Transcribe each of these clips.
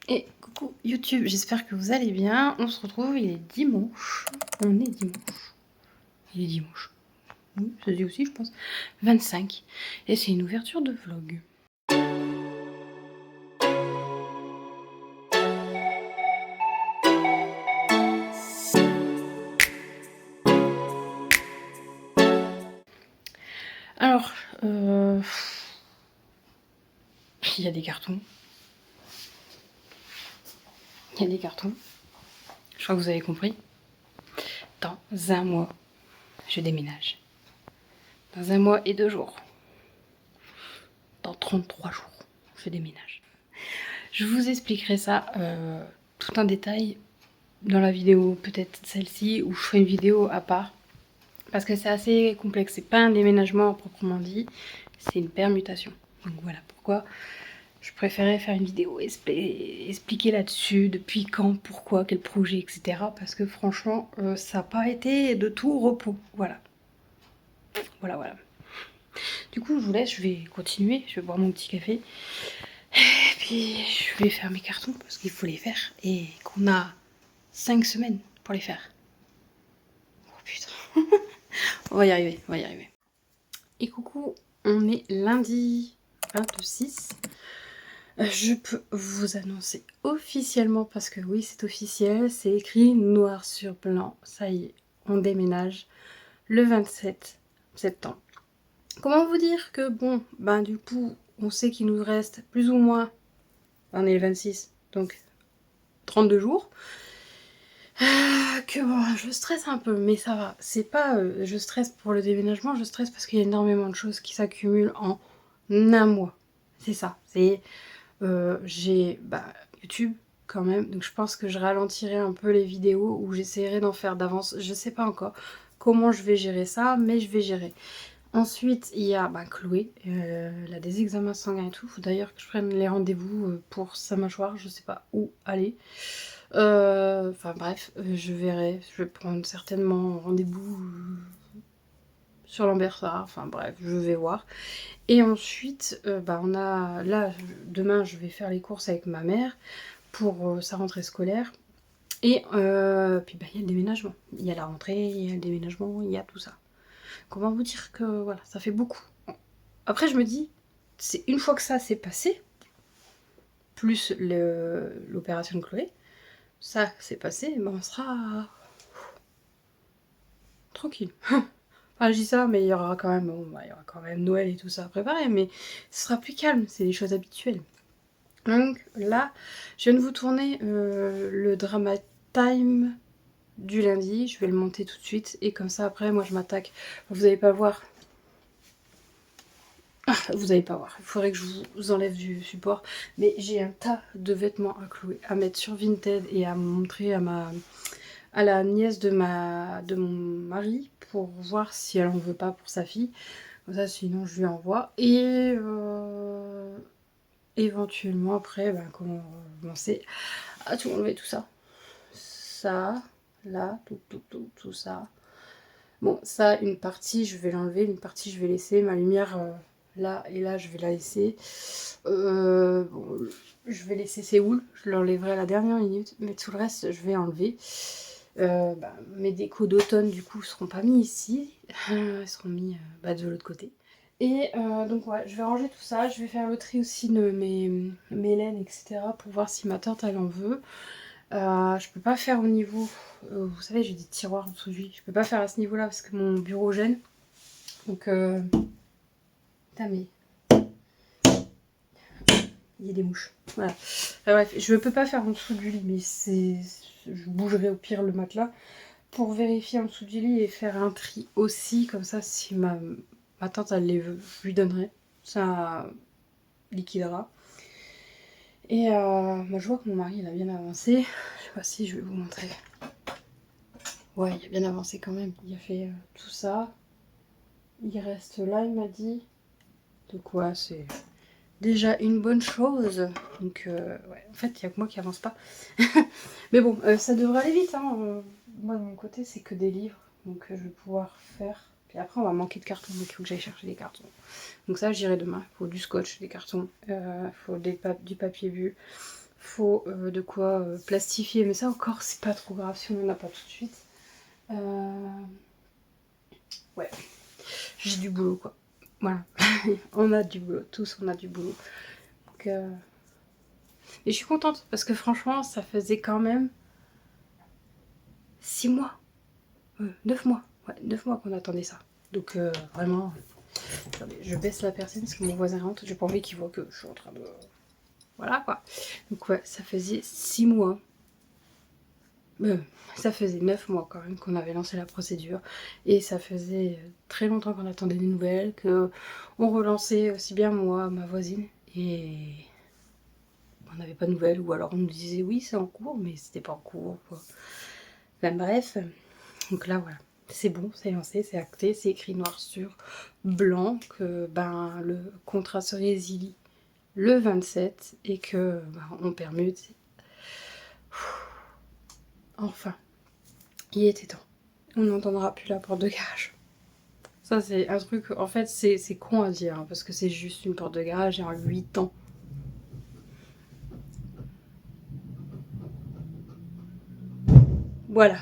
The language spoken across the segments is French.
Et coucou YouTube, j'espère que vous allez bien. On se retrouve, il est dimanche. On est dimanche. Il est dimanche. Oui, ça se dit aussi, je pense. 25. Et c'est une ouverture de vlog. Alors, il y a des cartons. Il y a des cartons. Je crois que vous avez compris. Dans un mois, je déménage. Dans un mois et 2 jours. Dans 33 jours, je déménage. Je vous expliquerai ça tout en détail dans la vidéo, peut-être celle-ci, où je ferai une vidéo à part. Parce que c'est assez complexe, c'est pas un déménagement proprement dit, c'est une permutation. Donc voilà pourquoi je préférais faire une vidéo expliquer là-dessus, depuis quand, pourquoi, quel projet, etc. Parce que franchement, ça n'a pas été de tout repos. Voilà. Voilà. Du coup, je vous laisse, je vais continuer, je vais boire mon petit café. Et puis, je vais faire mes cartons parce qu'il faut les faire. Et qu'on a 5 semaines pour les faire. Oh putain. On va y arriver, on va y arriver. Et coucou, on est lundi 26. Je peux vous annoncer officiellement, parce que oui c'est officiel, c'est écrit noir sur blanc, ça y est, on déménage le 27 septembre. Comment vous dire que bon, ben du coup, on sait qu'il nous reste plus ou moins, on est le 26, donc 32 jours. Que bon, je stresse un peu, mais ça va. C'est pas je stresse pour le déménagement, je stresse parce qu'il y a énormément de choses qui s'accumulent en un mois. C'est ça. C'est j'ai YouTube quand même, donc je pense que je ralentirai un peu les vidéos ou j'essaierai d'en faire d'avance. Je sais pas encore comment je vais gérer ça, mais je vais gérer. Ensuite, il y a Chloé, elle a des examens sanguins et tout. Faut d'ailleurs que je prenne les rendez-vous pour sa mâchoire, je sais pas où aller. Enfin bref, je verrai. Je vais prendre certainement rendez-vous sur l'Ambersart. Enfin bref, je vais voir. Et ensuite, on a là, demain, je vais faire les courses avec ma mère pour sa rentrée scolaire. Et puis il y a le déménagement. Il y a la rentrée, il y a le déménagement, il y a tout ça. Comment vous dire que voilà, ça fait beaucoup. Après, je me dis, c'est une fois que ça s'est passé, plus l'opération de Chloé, ça s'est passé, on sera tranquille. Enfin, je dis ça, mais il y aura quand même, il y aura quand même Noël et tout ça à préparer, mais ce sera plus calme, c'est des choses habituelles. Donc là, je viens de vous tourner le drama time du lundi, je vais le monter tout de suite, et comme ça après, moi je m'attaque. Vous n'allez pas voir. Ah, vous n'allez pas voir, il faudrait que je vous enlève du support, mais j'ai un tas de vêtements à clouer, à mettre sur Vinted et à montrer à la nièce de mon mari pour voir si elle en veut pas pour sa fille. Comme ça, sinon je lui envoie. Et éventuellement après, commencer à tout enlever, tout ça. Ça, là, tout ça. Bon, ça, une partie, je vais l'enlever, une partie, je vais laisser. Ma lumière, là et là, je vais la laisser. Bon, je vais laisser Séoul, je l'enlèverai à la dernière minute, mais tout le reste, je vais enlever. Mes décos d'automne, du coup, seront pas mis ici. Ils seront mis de l'autre côté. Et donc, ouais, je vais ranger tout ça. Je vais faire le tri aussi de mes laines, etc. pour voir si ma tante, elle en veut. Je peux pas faire au niveau... vous savez, j'ai des tiroirs en dessous du lit. Je peux pas faire à ce niveau-là parce que mon bureau gêne. Donc, putain, mais... il y a des mouches. Voilà. Bref, je peux pas faire en dessous du lit, mais c'est... Je bougerai au pire le matelas pour vérifier en dessous du lit et faire un tri aussi. Comme ça, si ma tante, elle les veut, je lui donnerai. Ça liquidera. Et moi, je vois que mon mari, il a bien avancé. Je sais pas si je vais vous montrer. Ouais, il a bien avancé quand même. Il a fait tout ça. Il reste là, il m'a dit. Donc ouais, c'est déjà une bonne chose. Donc ouais, en fait, il n'y a que moi qui avance pas. Mais bon, ça devrait aller vite. Hein. Moi, de mon côté, c'est que des livres. Donc je vais pouvoir faire... Puis après, on va manquer de cartons. Donc il faut que j'aille chercher des cartons. Donc ça, j'irai demain. Il faut du scotch, des cartons. Il faut du papier bu. Faut de quoi plastifier, mais ça encore c'est pas trop grave si on n'en a pas tout de suite. Ouais, j'ai du boulot quoi. Voilà, on a du boulot, tous on a du boulot. Donc, et je suis contente parce que franchement ça faisait quand même 6 mois, 9 mois, ouais, 9 mois qu'on attendait ça. Donc vraiment, attendez, je baisse la persienne parce que mon voisin rentre, j'ai pas envie qu'il voit que je suis en train de... Voilà quoi. Donc ouais, ça faisait 6 mois. Ça faisait 9 mois quand même qu'on avait lancé la procédure. Et ça faisait très longtemps qu'on attendait des nouvelles, qu'on relançait aussi bien moi, ma voisine. Et on n'avait pas de nouvelles, ou alors on nous disait oui c'est en cours, mais c'était pas en cours quoi. Enfin bref, donc là voilà. C'est bon, c'est lancé, c'est acté, c'est écrit noir sur blanc que ben, le contrat se résilie le 27 et que ben, on permute. Enfin, il était temps. On n'entendra plus la porte de garage. Ça c'est un truc, en fait c'est con à dire, hein, parce que c'est juste une porte de garage et en 8 ans. Voilà.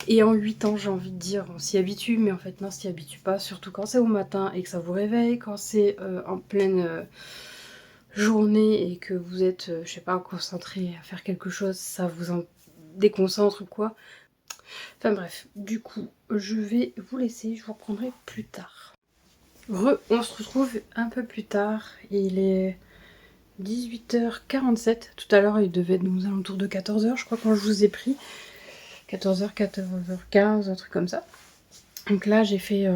Et en 8 ans, j'ai envie de dire, on s'y habitue, mais en fait non, on s'y habitue pas, surtout quand c'est au matin et que ça vous réveille, quand c'est en pleine journée et que vous êtes, je sais pas, concentré à faire quelque chose, ça vous en déconcentre ou quoi. Enfin bref, du coup, je vais vous laisser, je vous reprendrai plus tard. On se retrouve un peu plus tard, il est 18h47, tout à l'heure il devait être aux alentours de 14h je crois quand je vous ai pris. 14h, 14h15, un truc comme ça. Donc là j'ai fait...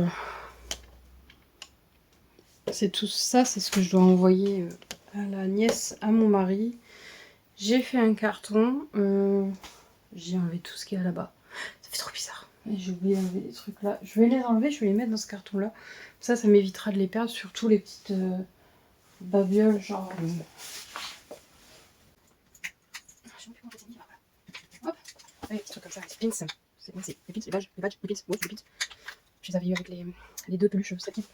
c'est tout ça, c'est ce que je dois envoyer à la nièce, à mon mari. J'ai fait un carton, j'ai enlevé tout ce qu'il y a là-bas. Ça fait trop bizarre. Et j'ai oublié d'enlever des trucs là. Je vais les enlever, je vais les mettre dans ce carton là. Ça m'évitera de les perdre, surtout les petites babioles, genre... Je sais plus comment on dit, là. Hop, les petits trucs comme ça, les pins. C'est les pins, les badges, ouais, les pins. Je les avais eu avec les deux peluches Sakif.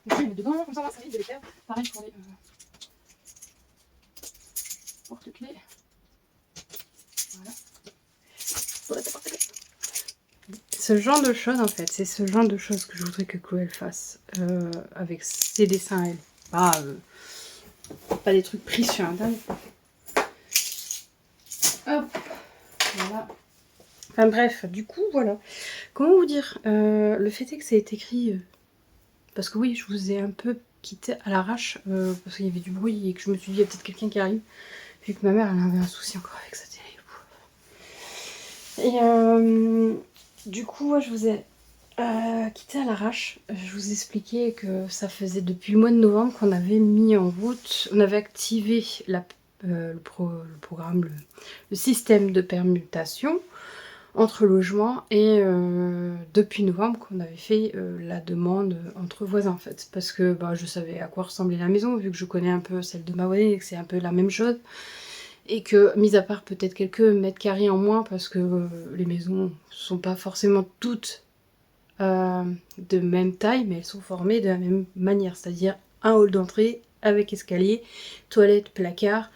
Je vais les mettre dedans, comme ça ça évite de les perdre. Pareil pour les porte-clés. Voilà. Voilà, c'est porte-clés. Ce genre de choses en fait, c'est ce genre de choses que je voudrais que Chloé fasse avec ses dessins elle. Pas des trucs pris sur internet. Hop, voilà. Enfin bref, du coup voilà. Comment vous dire, le fait est que ça a été écrit, parce que oui, je vous ai un peu quitté à l'arrache, parce qu'il y avait du bruit et que je me suis dit il y a peut-être quelqu'un qui arrive. Vu que ma mère elle avait un souci encore avec sa télé. Et du coup, moi, je vous ai quitté à l'arrache. Je vous expliquais que ça faisait depuis le mois de novembre qu'on avait mis en route, on avait activé le programme, le système de permutation entre logements et depuis novembre qu'on avait fait la demande entre voisins en fait, parce que bah, je savais à quoi ressemblait la maison vu que je connais un peu celle de ma voisine et que c'est un peu la même chose. Et que, mis à part peut-être quelques mètres carrés en moins, parce que les maisons sont pas forcément toutes de même taille, mais elles sont formées de la même manière, c'est-à-dire un hall d'entrée avec escalier, toilette, placard,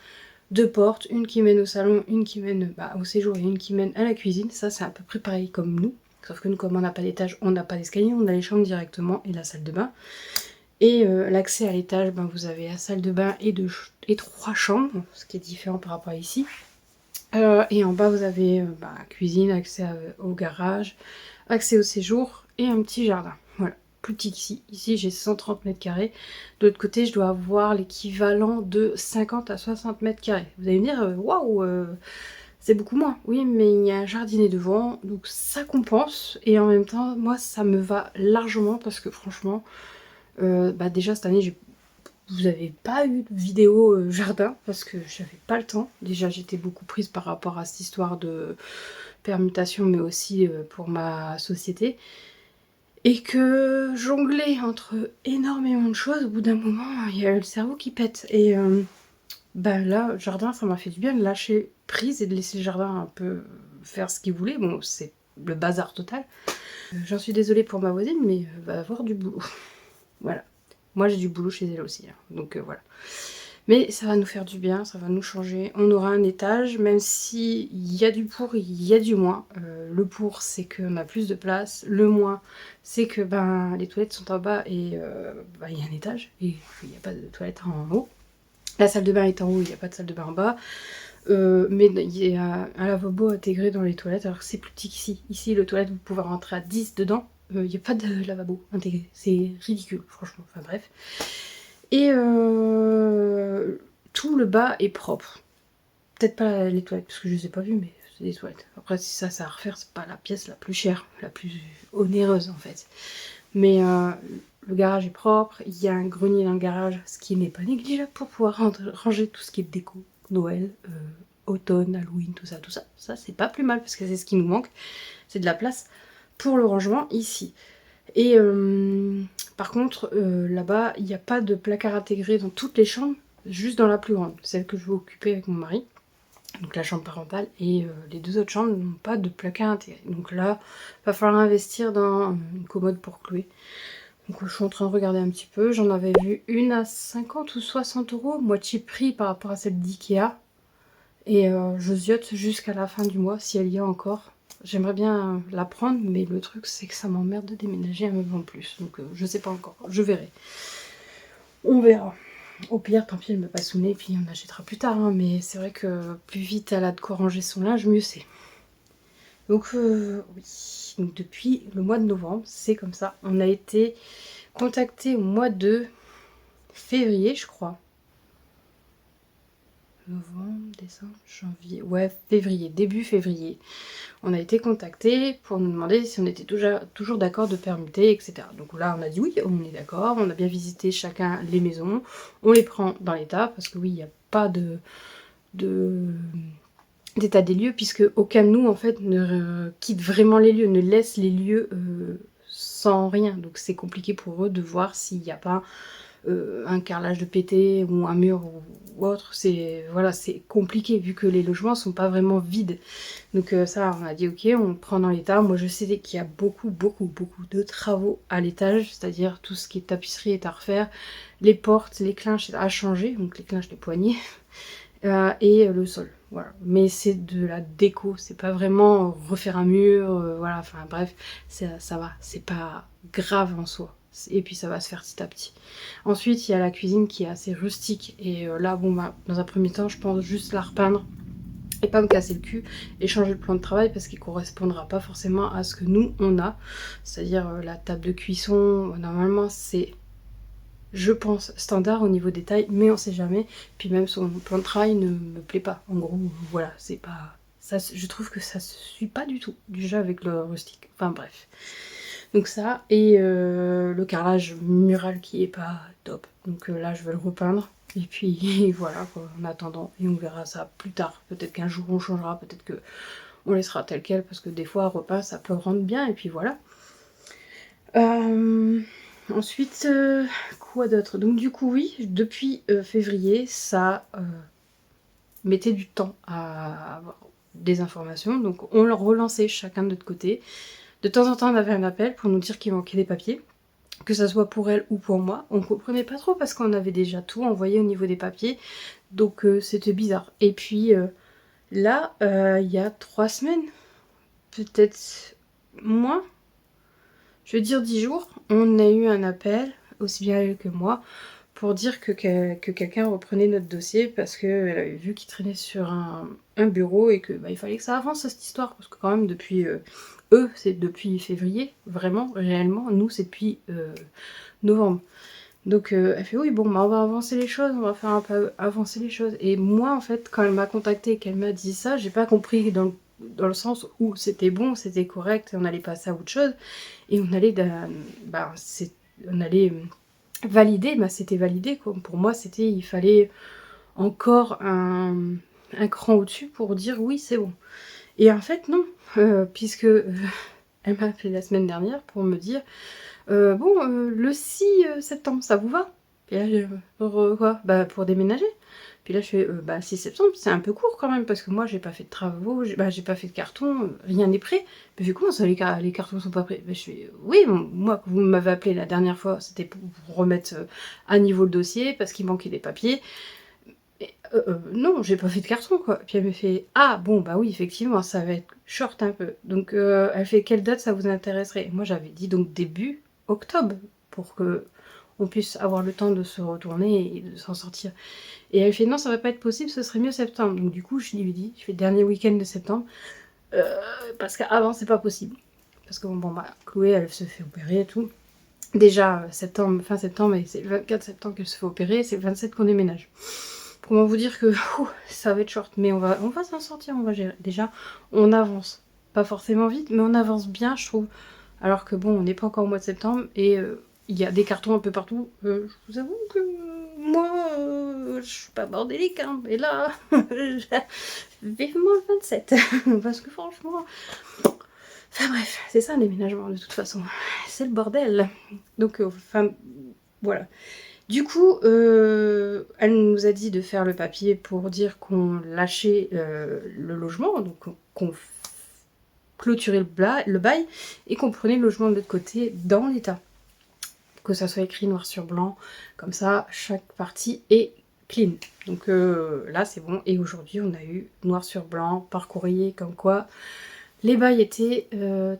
deux portes, une qui mène au salon, une qui mène au séjour et une qui mène à la cuisine. Ça c'est à peu près pareil comme nous, sauf que nous comme on n'a pas d'étage, on n'a pas d'escalier, on a les chambres directement et la salle de bain. Et l'accès à l'étage, vous avez la salle de bain et 3 chambres, ce qui est différent par rapport à ici. Et en bas, vous avez cuisine, accès au garage, accès au séjour et un petit jardin. Voilà, plus petit qu'ici. Ici, j'ai 130 mètres carrés. De l'autre côté, je dois avoir l'équivalent de 50 à 60 mètres carrés. Vous allez me dire, waouh, c'est beaucoup moins. Oui, mais il y a un jardinet devant, donc ça compense. Et en même temps, moi, ça me va largement parce que franchement... déjà cette année vous n'avez pas eu de vidéo jardin parce que j'avais pas le temps. Déjà j'étais beaucoup prise par rapport à cette histoire de permutation mais aussi pour ma société. Et que jongler entre énormément de choses, au bout d'un moment il y a le cerveau qui pète. Et là, jardin ça m'a fait du bien de lâcher prise et de laisser le jardin un peu faire ce qu'il voulait. Bon c'est le bazar total. J'en suis désolée pour ma voisine mais va avoir du boulot. Voilà. Moi j'ai du boulot chez elle aussi, hein. Donc voilà. Mais ça va nous faire du bien, ça va nous changer. On aura un étage, même s'il y a du pour, il y a du moins. Le pour, c'est qu'on a plus de place. Le moins, c'est que ben, les toilettes sont en bas et ben, il y a un étage et il n'y a pas de toilette en haut. La salle de bain est en haut, il n'y a pas de salle de bain en bas. Mais il y a un lavabo intégré dans les toilettes, alors que c'est plus petit qu'ici. Ici, le toilette, vous pouvez rentrer à 10 dedans. Il n'y a pas de lavabo intégré. C'est ridicule, franchement. Enfin bref. Et tout le bas est propre. Peut-être pas les toilettes, parce que je les ai pas vues, mais c'est des toilettes. Après, si ça, c'est à refaire, c'est pas la pièce la plus chère, la plus onéreuse en fait. Mais le garage est propre, il y a un grenier dans le garage, ce qui n'est pas négligeable pour pouvoir ranger tout ce qui est déco, Noël, automne, Halloween, tout ça, tout ça. Ça, c'est pas plus mal, parce que c'est ce qui nous manque. C'est de la place pour le rangement ici. Et par contre, là-bas, il n'y a pas de placard intégré dans toutes les chambres, juste dans la plus grande, celle que je vais occuper avec mon mari. Donc la chambre parentale, et les deux autres chambres n'ont pas de placard intégré. Donc là, il va falloir investir dans une commode pour clouer. Donc je suis en train de regarder un petit peu. J'en avais vu une à 50 ou 60 euros, moitié prix par rapport à celle d'Ikea. Et je ziote jusqu'à la fin du mois, si elle y a encore. J'aimerais bien la prendre, mais le truc c'est que ça m'emmerde de déménager un meuble en plus. Donc je sais pas encore, je verrai. On verra. Au pire, tant pis, elle me passe sous le nez, puis on achètera plus tard. Hein, mais c'est vrai que plus vite elle a de quoi ranger son linge, mieux c'est. Donc oui, donc, depuis le mois de novembre, c'est comme ça. On a été contacté au mois de février, je crois. Novembre, décembre, janvier, ouais, février, début février. On a été contacté pour nous demander si on était toujours d'accord de permuter, etc. Donc là, on a dit oui, on est d'accord, on a bien visité chacun les maisons, on les prend dans l'état, parce que oui, il n'y a pas d'état des lieux, puisque aucun de nous, en fait, ne quitte vraiment les lieux, ne laisse les lieux sans rien. Donc c'est compliqué pour eux de voir s'il n'y a pas un carrelage de pété ou un mur ou autre. C'est voilà, c'est compliqué vu que les logements sont pas vraiment vides. Donc ça, on a dit ok, on prend dans l'état. Moi je sais qu'il y a beaucoup de travaux à l'étage, c'est-à-dire tout ce qui est tapisserie est à refaire, les portes, les clinches à changer, donc les clinches, les poignées, et le sol. Voilà. Mais c'est de la déco, c'est pas vraiment refaire un mur, voilà, enfin bref, ça va, c'est pas grave en soi. Et puis ça va se faire petit à petit. Ensuite, il y a la cuisine qui est assez rustique. Et là, bon, bah, dans un premier temps, je pense juste la repeindre et pas me casser le cul et changer le plan de travail parce qu'il correspondra pas forcément à ce que nous, on a. C'est-à-dire la table de cuisson, normalement, c'est, je pense, standard au niveau des tailles, mais on sait jamais. Puis même son plan de travail ne me plaît pas. En gros, voilà, c'est pas... Ça, je trouve que ça se suit pas du tout, déjà avec le rustique. Enfin bref. Donc ça, et le carrelage mural qui est pas top. Donc là, je vais le repeindre. Et puis voilà, quoi, en attendant. Et on verra ça plus tard. Peut-être qu'un jour on changera, peut-être que on laissera tel quel, parce que des fois, repeint, ça peut rendre bien. Et puis voilà. Ensuite, quoi d'autre? Donc du coup, oui, depuis février, ça mettait du temps à avoir des informations. Donc on le relançait chacun de notre côté. De temps en temps, on avait un appel pour nous dire qu'il manquait des papiers, que ça soit pour elle ou pour moi. On comprenait pas trop parce qu'on avait déjà tout envoyé au niveau des papiers, donc c'était bizarre. Et puis là, il y a 3 semaines, peut-être moins, je veux dire 10 jours, on a eu un appel, aussi bien elle que moi, pour dire que quelqu'un reprenait notre dossier parce qu'elle avait vu qu'il traînait sur un bureau et que bah, il fallait que ça avance cette histoire, parce que quand même depuis... eux, c'est depuis février, vraiment, réellement. Nous, c'est depuis novembre. Donc, elle fait, oui, bon, bah, on va avancer les choses, on va faire un peu avancer les choses. Et moi, en fait, quand elle m'a contactée et qu'elle m'a dit ça, j'ai pas compris dans le sens où c'était bon, c'était correct, et on allait passer à autre chose. Et on allait, on allait valider, bah, c'était validé, quoi. Pour moi, c'était, il fallait encore un cran au-dessus pour dire, oui, c'est bon. Et en fait, non, puisque elle m'a appelé la semaine dernière pour me dire bon, le 6 septembre, ça vous va? Puis là, quoi? Bah, pour déménager. Puis là, je fais bah, 6 septembre, c'est un peu court quand même, parce que moi, j'ai pas fait de travaux, j'ai pas fait de carton, rien n'est prêt. Mais vu comment ça, les cartons sont pas prêts? Bah, je fais oui, bon, moi, vous m'avez appelé la dernière fois, c'était pour remettre à niveau le dossier, parce qu'il manquait des papiers. Non, j'ai pas fait de carton quoi. Puis elle me fait: «Ah bon, bah oui, effectivement, ça va être short un peu». Donc elle fait: «Quelle date ça vous intéresserait?» Et moi j'avais dit donc début octobre pour qu'on puisse avoir le temps de se retourner et de s'en sortir. Et elle fait: «Non, ça va pas être possible, ce serait mieux septembre». Donc du coup, je lui ai dit, je fais: «Dernier week-end de septembre, heu, parce qu'avant c'est pas possible». Parce que bon bah, Chloé elle se fait opérer et tout. Déjà septembre, fin septembre, et c'est le 24 septembre qu'elle se fait opérer, c'est le 27 qu'on déménage. Comment vous dire que ça va être short, mais on va s'en sortir, on va gérer. Déjà, on avance. Pas forcément vite, mais on avance bien, je trouve. Alors que bon, on n'est pas encore au mois de septembre et il y a des cartons un peu partout. Je vous avoue que moi, je suis pas bordélique, hein, mais là, vivement le 27. Parce que franchement. Enfin bref, c'est ça un déménagement de toute façon. C'est le bordel. Donc, enfin, voilà. Du coup, elle nous a dit de faire le papier pour dire qu'on lâchait le logement, donc qu'on clôturait le bail et qu'on prenait le logement de l'autre côté dans l'état. Que ça soit écrit noir sur blanc, comme ça chaque partie est clean. Donc là c'est bon, et aujourd'hui on a eu noir sur blanc par courrier comme quoi les bails étaient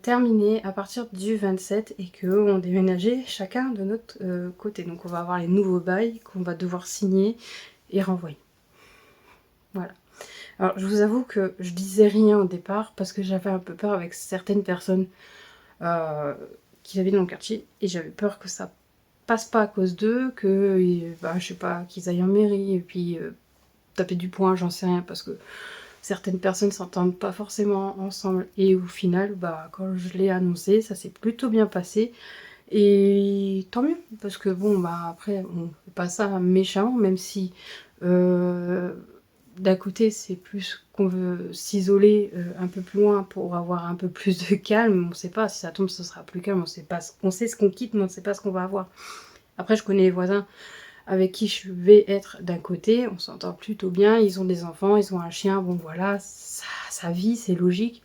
terminés à partir du 27 et qu'on déménageait chacun de notre côté. Donc on va avoir les nouveaux bails qu'on va devoir signer et renvoyer. Voilà. Alors je vous avoue que je disais rien au départ parce que j'avais un peu peur avec certaines personnes qui habitent dans le quartier et j'avais peur que ça passe pas à cause d'eux, que bah, je sais pas, qu'ils aillent en mairie et puis taper du poing, j'en sais rien, parce que certaines personnes s'entendent pas forcément ensemble. Et au final, bah, quand je l'ai annoncé, ça s'est plutôt bien passé. Et tant mieux, parce que bon, bah après, on fait pas ça méchamment, même si d'un côté, c'est plus qu'on veut s'isoler un peu plus loin pour avoir un peu plus de calme. On sait pas, si ça tombe, ce sera plus calme. On sait ce qu'on quitte, mais on sait pas ce qu'on va avoir. Après, je connais les voisins avec qui je vais être d'un côté, on s'entend plutôt bien, ils ont des enfants, ils ont un chien, bon voilà, ça vit, c'est logique.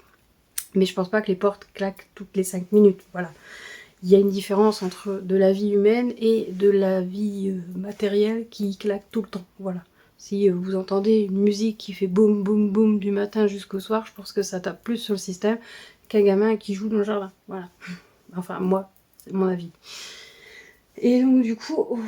Mais je pense pas que les portes claquent toutes les 5 minutes, voilà. Il y a une différence entre de la vie humaine et de la vie matérielle qui claque tout le temps, voilà. Si vous entendez une musique qui fait boum boum boum du matin jusqu'au soir, je pense que ça tape plus sur le système qu'un gamin qui joue dans le jardin, voilà. Enfin moi, c'est mon avis. Et donc du coup,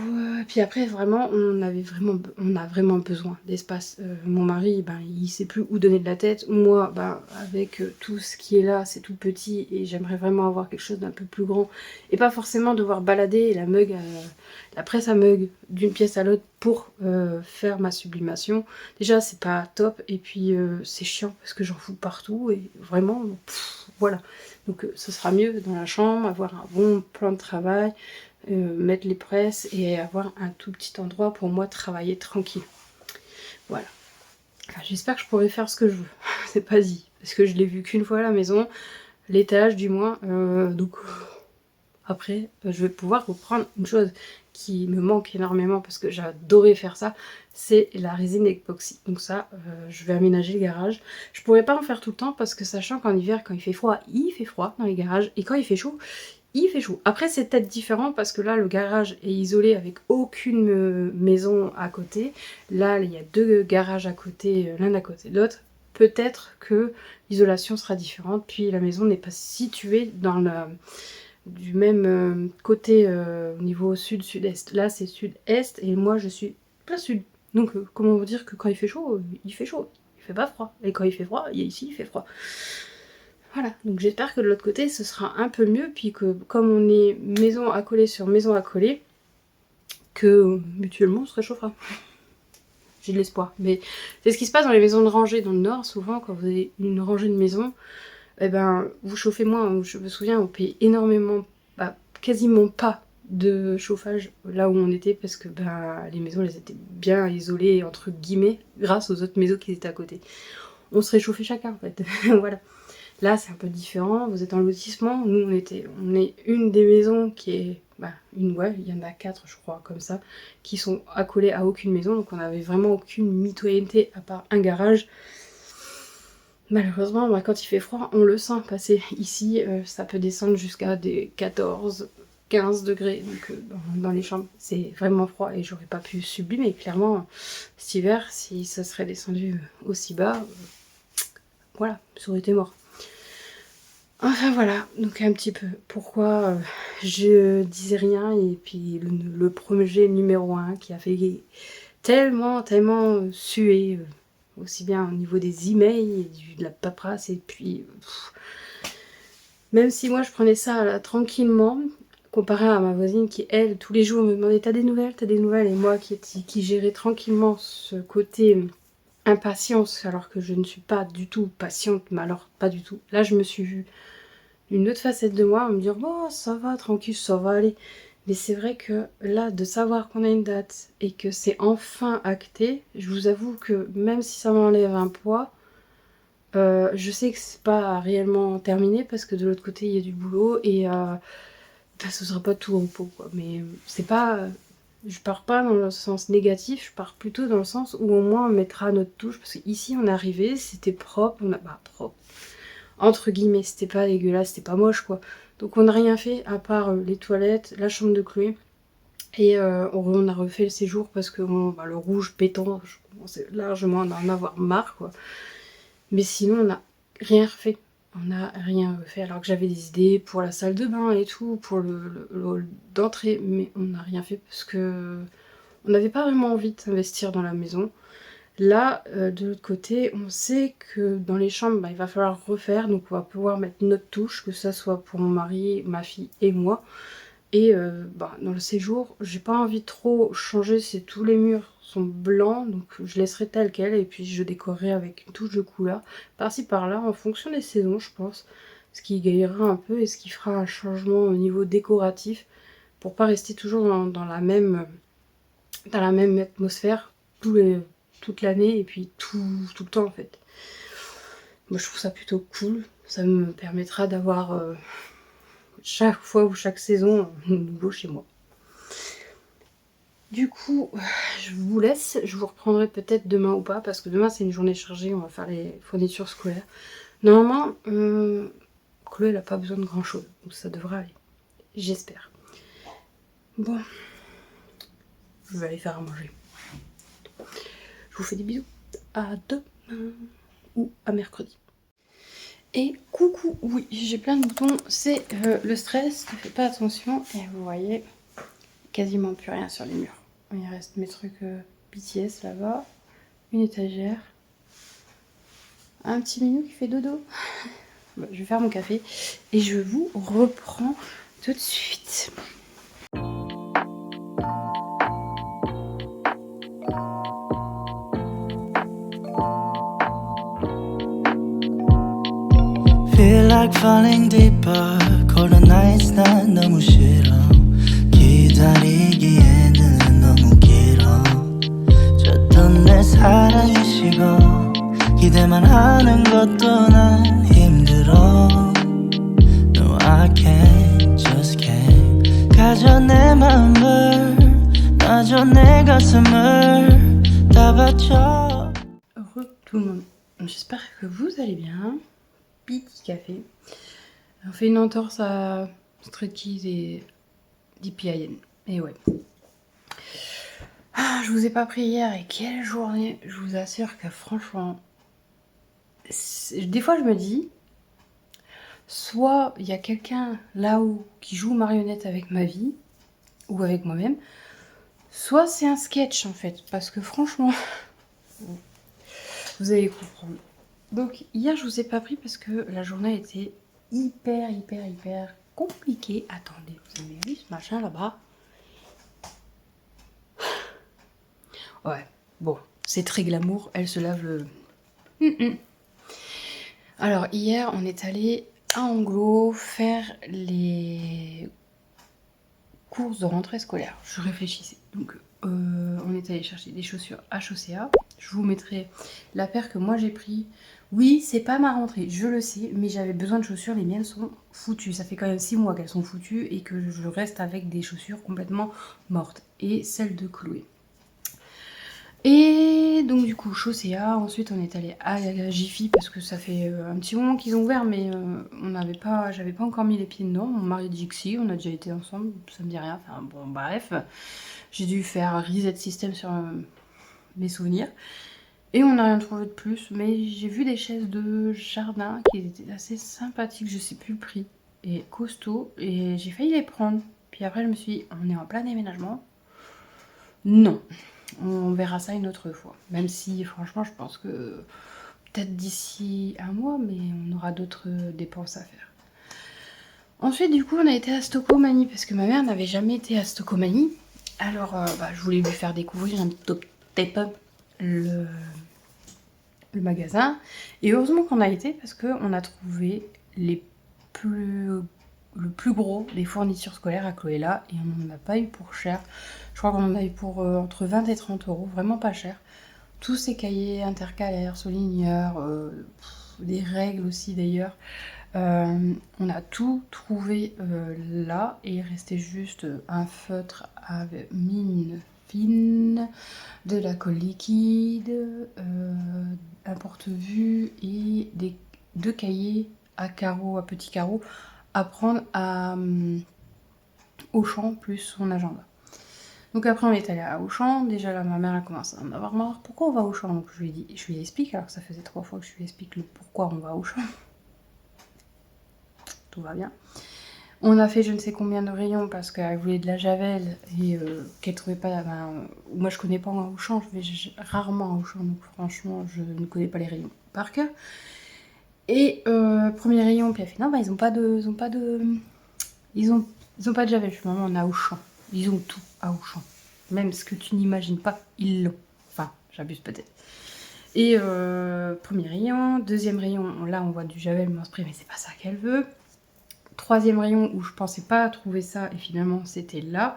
puis après vraiment, on a vraiment besoin d'espace. Mon mari, ben, il sait plus où donner de la tête. Moi, ben, avec tout ce qui est là, c'est tout petit et j'aimerais vraiment avoir quelque chose d'un peu plus grand. Et pas forcément devoir balader la presse à mug d'une pièce à l'autre pour faire ma sublimation. Déjà, c'est pas top et puis c'est chiant parce que j'en fous partout et vraiment, voilà. Donc ce sera mieux dans la chambre, avoir un bon plan de travail. Mettre les presses et avoir un tout petit endroit pour moi travailler tranquille. Voilà. Enfin, j'espère que je pourrai faire ce que je veux. C'est pas dit. Parce que je l'ai vu qu'une fois à la maison, l'étage du moins. Donc après, je vais pouvoir reprendre une chose qui me manque énormément parce que j'adorais faire ça, c'est la résine époxy. Donc ça, je vais aménager le garage. Je pourrais pas en faire tout le temps parce que sachant qu'en hiver, quand il fait froid dans les garages. Et quand il fait chaud, il fait chaud. Après, c'est peut-être différent parce que là, le garage est isolé avec aucune maison à côté. Là, il y a 2 garages à côté, l'un à côté de l'autre. Peut-être que l'isolation sera différente. Puis la maison n'est pas située dans du même côté au niveau sud-sud-est. Là, c'est sud-est et moi, je suis plein sud. Donc, comment vous dire que quand il fait chaud, il fait chaud. Il fait pas froid. Et quand il fait froid, ici, il fait froid. Voilà, donc j'espère que de l'autre côté ce sera un peu mieux, puis que comme on est maison à coller sur maison à coller, que mutuellement on se réchauffera. J'ai de l'espoir. Mais c'est ce qui se passe dans les maisons de rangée dans le nord, souvent quand vous avez une rangée de maison, eh ben vous chauffez moins. Je me souviens, on payait énormément, bah, quasiment pas de chauffage là où on était parce que ben, les maisons elles étaient bien isolées entre guillemets grâce aux autres maisons qui étaient à côté. On se réchauffait chacun en fait. Voilà. Là, c'est un peu différent, vous êtes en lotissement, nous on est une des maisons qui est, bah, il y en a 4 je crois, comme ça, qui sont accolées à aucune maison, donc on n'avait vraiment aucune mitoyenneté à part un garage. Malheureusement, bah, quand il fait froid, on le sent passer. Ici, ça peut descendre jusqu'à des 14, 15 degrés donc, dans les chambres. C'est vraiment froid et j'aurais pas pu sublimer. Clairement, cet hiver, si ça serait descendu aussi bas, voilà, ça aurait été mort. Enfin voilà, donc un petit peu pourquoi je disais rien et puis le projet numéro 1 qui a fait tellement suer, aussi bien au niveau des emails et de la paperasse et puis même si moi je prenais ça là, tranquillement, comparé à ma voisine qui elle tous les jours me demandait t'as des nouvelles et moi qui gérais tranquillement ce côté impatience alors que je ne suis pas du tout patiente, mais alors pas du tout. Là je me suis vue une autre facette de moi, à me dire bon ça va tranquille, ça va aller. Mais c'est vrai que là de savoir qu'on a une date et que c'est enfin acté, je vous avoue que même si ça m'enlève un poids, je sais que c'est pas réellement terminé parce que de l'autre côté il y a du boulot et ce sera pas tout repos quoi. Mais c'est pas, je pars pas dans le sens négatif, je pars plutôt dans le sens où au moins on mettra notre touche parce qu'ici on est arrivé, c'était propre, on a propre entre guillemets, c'était pas dégueulasse, c'était pas moche quoi. Donc on n'a rien fait à part les toilettes, la chambre de Chloé et on a refait le séjour parce que bon, le rouge pétant, je commençais largement à en avoir marre quoi. Mais sinon on n'a rien refait. On n'a rien fait alors que j'avais des idées pour la salle de bain et tout, pour le hall d'entrée, mais on n'a rien fait parce que on n'avait pas vraiment envie de s'investir dans la maison. Là, de l'autre côté, on sait que dans les chambres, il va falloir refaire, donc on va pouvoir mettre notre touche, que ça soit pour mon mari, ma fille et moi. Et dans le séjour, j'ai pas envie de trop changer, tous les murs sont blancs, donc je laisserai tel quel, et puis je décorerai avec une touche de couleur, par-ci par-là, en fonction des saisons, je pense. Ce qui égayera un peu et ce qui fera un changement au niveau décoratif, pour pas rester toujours dans la même atmosphère toute l'année et puis tout le temps en fait. Moi je trouve ça plutôt cool, ça me permettra d'avoir chaque fois ou chaque saison un nouveau chez moi. Du coup, je vous laisse, je vous reprendrai peut-être demain ou pas parce que demain c'est une journée chargée, on va faire les fournitures scolaires. Normalement, Chloé elle a pas besoin de grand chose, donc ça devrait aller, j'espère. Bon, je vais aller faire à manger. Je vous fais des bisous, à demain ou à mercredi. Et coucou, oui, j'ai plein de boutons, c'est le stress, ne fais pas attention. Et vous voyez, quasiment plus rien sur les murs. Il reste mes trucs BTS là-bas, une étagère, un petit minou qui fait dodo. Bon, je vais faire mon café et je vous reprends tout de suite. Feel like falling deeper. Cold nights 난 너무 싫어. 기다리기에는 너무 길어. 줬던 내 사랑이 식어. 기대만 하는 것도 난 힘들어. No I can't, just can't. 가져 내 맘을 놔줘 내 가슴을 다 바쳐. Heureux tout le monde. J'espère que vous allez bien. Petit café. On fait une entorse à Street Keys et DPIN. Et ouais. Ah, je vous ai pas pris hier et quelle journée. Je vous assure que franchement, des fois je me dis, soit il y a quelqu'un là-haut qui joue marionnette avec ma vie ou avec moi-même, soit c'est un sketch en fait. Parce que franchement, vous allez comprendre. Donc hier je vous ai pas pris parce que la journée était hyper compliquée. Attendez, vous avez vu ce machin là-bas? Ouais, bon, c'est très glamour, elle se lave le... Alors hier on est allé à Anglo faire les courses de rentrée scolaire. Je réfléchissais. Donc on est allé chercher des chaussures HOCA. Je vous mettrai la paire que moi j'ai pris. Oui, c'est pas ma rentrée, je le sais, mais j'avais besoin de chaussures, les miennes sont foutues. Ça fait quand même 6 mois qu'elles sont foutues et que je reste avec des chaussures complètement mortes. Et celles de Chloé. Et donc du coup Chaussea, ensuite on est allé à la Jiffy parce que ça fait un petit moment qu'ils ont ouvert mais j'avais pas encore mis les pieds dedans. Mon mari dit que si, on a déjà été ensemble, ça me dit rien, enfin bon bref. J'ai dû faire reset system sur mes souvenirs. Et on n'a rien trouvé de plus, mais j'ai vu des chaises de jardin qui étaient assez sympathiques, je sais plus le prix, et costaud, et j'ai failli les prendre. Puis après je me suis dit, on est en plein déménagement. Non, on verra ça une autre fois. Même si franchement je pense que peut-être d'ici un mois, mais on aura d'autres dépenses à faire. Ensuite du coup on a été à Stocomanie, parce que ma mère n'avait jamais été à Stocomanie. Alors je voulais lui faire découvrir un petit peu le magasin. Et heureusement qu'on a été parce qu'on a trouvé le plus gros des fournitures scolaires à Cloëlla et on n'en a pas eu pour cher. Je crois qu'on en a eu pour entre 20 et 30 euros, vraiment pas cher. Tous ces cahiers intercalaires, souligneurs, des règles aussi d'ailleurs. On a tout trouvé là et il restait juste un feutre avec mine fine, de la colle liquide, un porte-vue et deux cahiers à carreaux, à petits carreaux à prendre à Auchan plus son agenda. Donc après on est allé à Auchan, déjà là ma mère a commencé à en avoir marre. Pourquoi on va à Auchan? Donc je lui explique, alors que ça faisait 3 fois que je lui explique le pourquoi on va à Auchan. Tout va bien. On a fait je ne sais combien de rayons parce qu'elle voulait de la javel et qu'elle trouvait pas. Moi je connais pas en Auchan, je vais rarement à Auchan, donc franchement je ne connais pas les rayons par cœur. Et premier rayon, puis elle fait non, ils ont pas de. Ils ont pas de javel. Je suis maman, on a Auchan. Ils ont tout à Auchan. Même ce que tu n'imagines pas, ils l'ont. Enfin, j'abuse peut-être. Et premier rayon, deuxième rayon, là on voit du javel, mon spray, mais c'est pas ça qu'elle veut. Troisième rayon où je pensais pas trouver ça et finalement c'était là.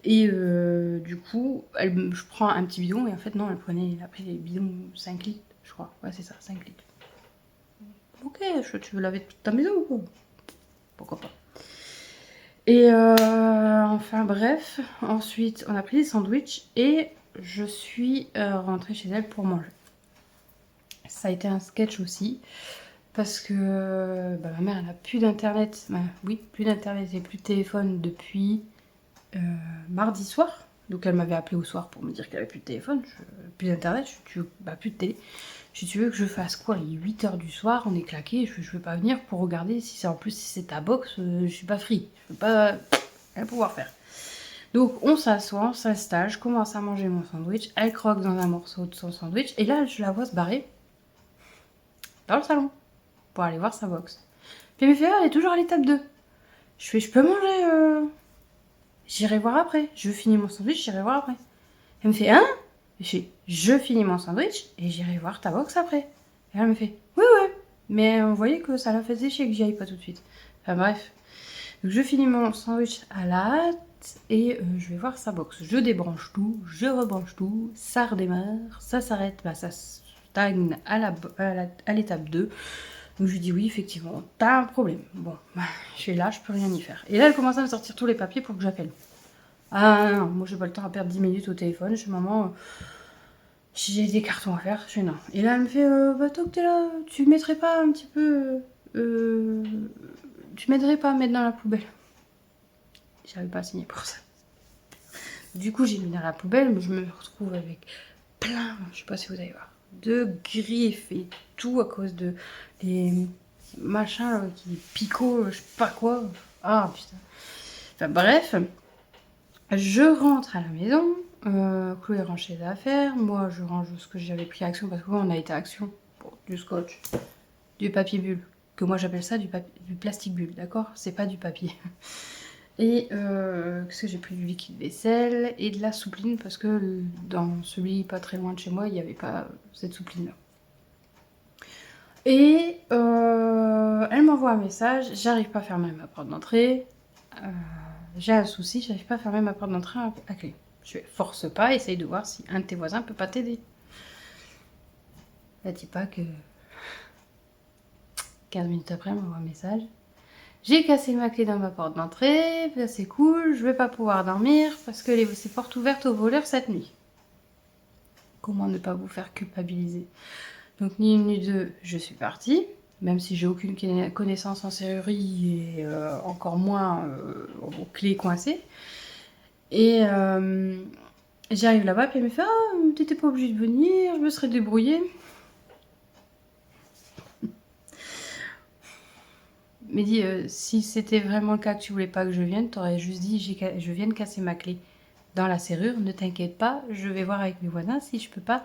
Et du coup, je prends un petit bidon et en fait non, elle a pris les bidons 5 litres, je crois. Ouais, c'est ça, 5 litres. Ok, tu veux laver toute ta maison ou quoi? Pourquoi pas. Et enfin bref, ensuite on a pris des sandwichs et je suis rentrée chez elle pour manger. Ça a été un sketch aussi. Parce que ma mère, elle n'a plus d'internet. Oui, plus d'internet et plus de téléphone depuis mardi soir. Donc elle m'avait appelé au soir pour me dire qu'elle avait plus de téléphone, plus d'internet, plus de télé. Tu veux que je fasse quoi? Il est 8h du soir, on est claqué, je veux pas venir pour regarder si c'est ta box, je suis pas free. Je peux pas rien pouvoir faire. Donc on s'assoit, on s'installe, je commence à manger mon sandwich, elle croque dans un morceau de son sandwich, et là je la vois se barrer dans le salon pour aller voir sa box. Puis elle me fait, elle est toujours à l'étape 2. Je fais, je peux manger, j'irai voir après. Je finis mon sandwich, j'irai voir après. Elle me fait, hein? Je finis mon sandwich et j'irai voir ta box après. Et elle me fait, oui, ouais. Mais on voyait que ça la faisait chier que j'y aille pas tout de suite. Enfin bref. Donc je finis mon sandwich à la hâte et je vais voir sa box. Je débranche tout, je rebranche tout, ça redémarre, ça s'arrête, ça stagne à l'étape 2. Donc je lui dis oui, effectivement, t'as un problème. Bon, je suis là, je peux rien y faire. Et là, elle commence à me sortir tous les papiers pour que j'appelle. Ah non, moi j'ai pas le temps à perdre 10 minutes au téléphone. Je suis maman, j'ai des cartons à faire. Je suis non. Et là, elle me fait, toi que t'es là, tu mettrais pas un petit peu. Tu m'aiderais pas à mettre dans la poubelle? J'avais pas signé pour ça. Du coup, j'ai mis dans la poubelle, mais je me retrouve avec plein, je sais pas si vous allez voir, de griffes et tout à cause de des machins qui picotent, je sais pas quoi. Ah putain. Enfin bref, je rentre à la maison, Chloé range ses affaires, moi je range ce que j'avais pris à Action parce que on a été à Action pour du scotch, du papier bulle, que moi j'appelle ça du plastique bulle, d'accord? C'est pas du papier. Et qu'est-ce que j'ai pris? Du liquide vaisselle et de la soupline parce que dans celui pas très loin de chez moi, il n'y avait pas cette soupline là. Et elle m'envoie un message, j'arrive pas à fermer ma porte d'entrée, j'ai un souci, j'arrive pas à fermer ma porte d'entrée à clé. Je fais force pas, essaye de voir si un de tes voisins peut pas t'aider. Elle dit pas que 15 minutes après, elle m'envoie un message. J'ai cassé ma clé dans ma porte d'entrée, c'est cool, je vais pas pouvoir dormir parce que c'est porte ouverte aux voleurs cette nuit. Comment ne pas vous faire culpabiliser? Donc ni une ni deux, je suis partie, même si j'ai aucune connaissance en serrurerie et encore moins aux clés coincées. Et j'arrive là-bas, puis elle me fait « Ah, t'étais pas obligée de venir, je me serais débrouillée. » Mais dis, si c'était vraiment le cas que tu voulais pas que je vienne, t'aurais juste dit je viens de casser ma clé dans la serrure, ne t'inquiète pas, je vais voir avec mes voisins si je peux pas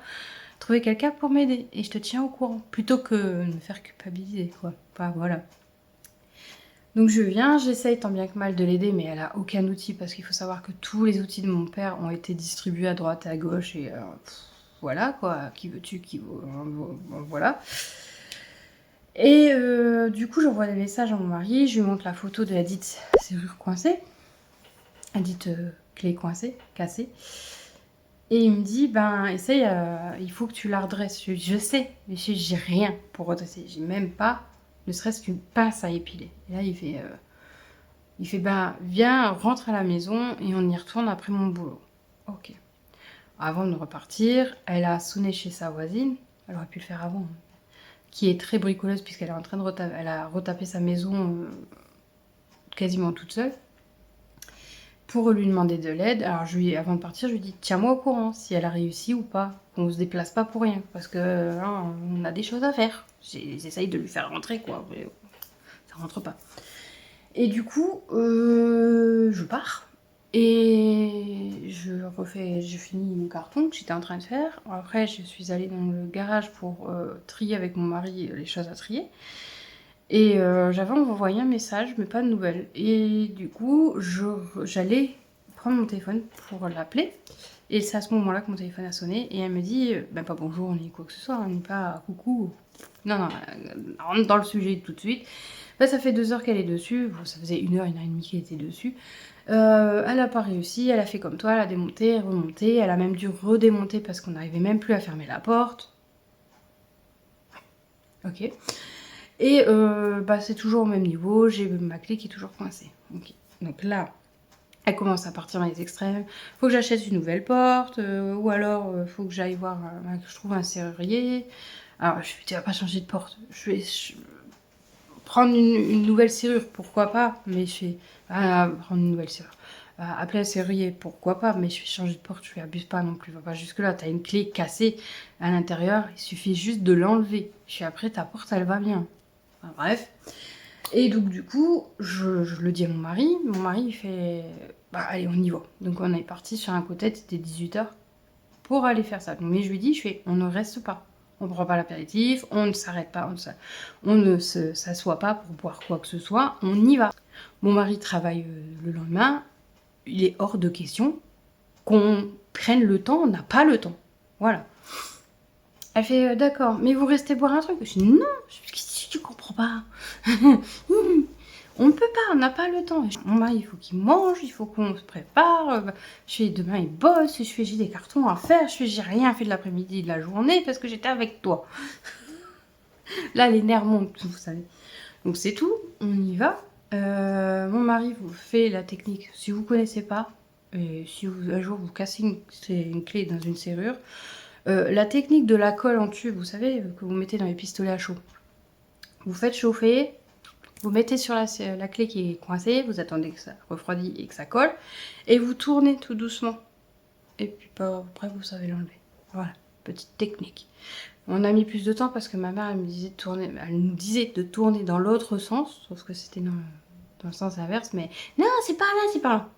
trouver quelqu'un pour m'aider et je te tiens au courant, plutôt que de me faire culpabiliser, quoi. Enfin, voilà. Donc je viens, j'essaye tant bien que mal de l'aider, mais elle a aucun outil, parce qu'il faut savoir que tous les outils de mon père ont été distribués à droite et à gauche, et voilà, quoi, qui veux-tu, qui veut, voilà. Et du coup, j'envoie des messages à mon mari, je lui montre la photo de la dite serrure coincée, la dite clé coincée, cassée. Et il me dit, ben essaye, il faut que tu la redresses. Je sais, mais j'ai rien pour redresser. J'ai même pas, ne serait-ce qu'une pince à épiler. Et là, il fait, ben viens, rentre à la maison et on y retourne après mon boulot. Ok. Avant de repartir, elle a sonné chez sa voisine. Elle aurait pu le faire avant, hein, qui est très bricoleuse puisqu'elle est en train de elle a retapé sa maison quasiment toute seule, pour lui demander de l'aide. Alors avant de partir, je lui dis tiens-moi au courant si elle a réussi ou pas, qu'on se déplace pas pour rien, parce que hein, on a des choses à faire. J'essaye de lui faire rentrer, quoi, mais ça rentre pas. Et du coup, je pars et je finis mon carton que j'étais en train de faire. Après, je suis allée dans le garage pour trier avec mon mari les choses à trier. Et j'avais envoyé un message, mais pas de nouvelles. Et du coup, j'allais prendre mon téléphone pour l'appeler. Et c'est à ce moment-là que mon téléphone a sonné. Et elle me dit, ben pas bonjour, ni quoi que ce soit, ni pas coucou. Non, non, rentre dans le sujet tout de suite. Ben, ça fait 2 heures qu'elle est dessus. Bon, ça faisait 1 heure et demie qu'elle était dessus. Elle n'a pas réussi, elle a fait comme toi, elle a démonté, remonté. Elle a même dû redémonter parce qu'on n'arrivait même plus à fermer la porte. Ok. Et bah, c'est toujours au même niveau, j'ai ma clé qui est toujours coincée. Okay. Donc là, elle commence à partir dans les extrêmes. Faut que j'achète une nouvelle porte, ou alors faut que j'aille voir, que je trouve un serrurier. Alors je lui dis, tu vas pas changer de porte. Je vais prendre une nouvelle serrure, pourquoi pas. Mais je fais, prendre une nouvelle serrure. Appeler un serrurier, pourquoi pas. Mais je vais changer de porte, je fais, abuse pas non plus. Va pas jusque là, t'as une clé cassée à l'intérieur, il suffit juste de l'enlever. Je fais, après ta porte, elle va bien. Enfin, bref. Et donc du coup, je le dis à mon mari. Mon mari, il fait, bah allez, on y va. Donc on est parti sur un côté, c'était 18h, pour aller faire ça. Donc, mais je lui dis, on ne reste pas. On ne prend pas l'apéritif, on ne s'arrête pas, on ne s'assoit pas pour boire quoi que ce soit, on y va. Mon mari travaille le lendemain, il est hors de question qu'on prenne le temps, on n'a pas le temps. Voilà. Elle fait d'accord, mais vous restez boire un truc? Je dis non, tu comprends pas. On ne peut pas, on n'a pas le temps. Mon mari, il faut qu'il mange, il faut qu'on se prépare. Je fais demain, il bosse. Je fais j'ai des cartons à faire. Je fais j'ai rien fait de l'après-midi, de la journée parce que j'étais avec toi. Là, les nerfs montent, vous savez. Donc c'est tout, on y va. Mon mari vous fait la technique. Si vous connaissez pas, et si un jour vous cassez une clé dans une serrure, la technique de la colle en tube, vous savez, que vous mettez dans les pistolets à chaud. Vous faites chauffer, vous mettez sur la clé qui est coincée, vous attendez que ça refroidisse et que ça colle, et vous tournez tout doucement. Et puis après, vous savez l'enlever. Voilà, petite technique. On a mis plus de temps parce que ma mère, elle nous disait de tourner dans l'autre sens, sauf que c'était dans le sens inverse, mais non, c'est par là, c'est par là.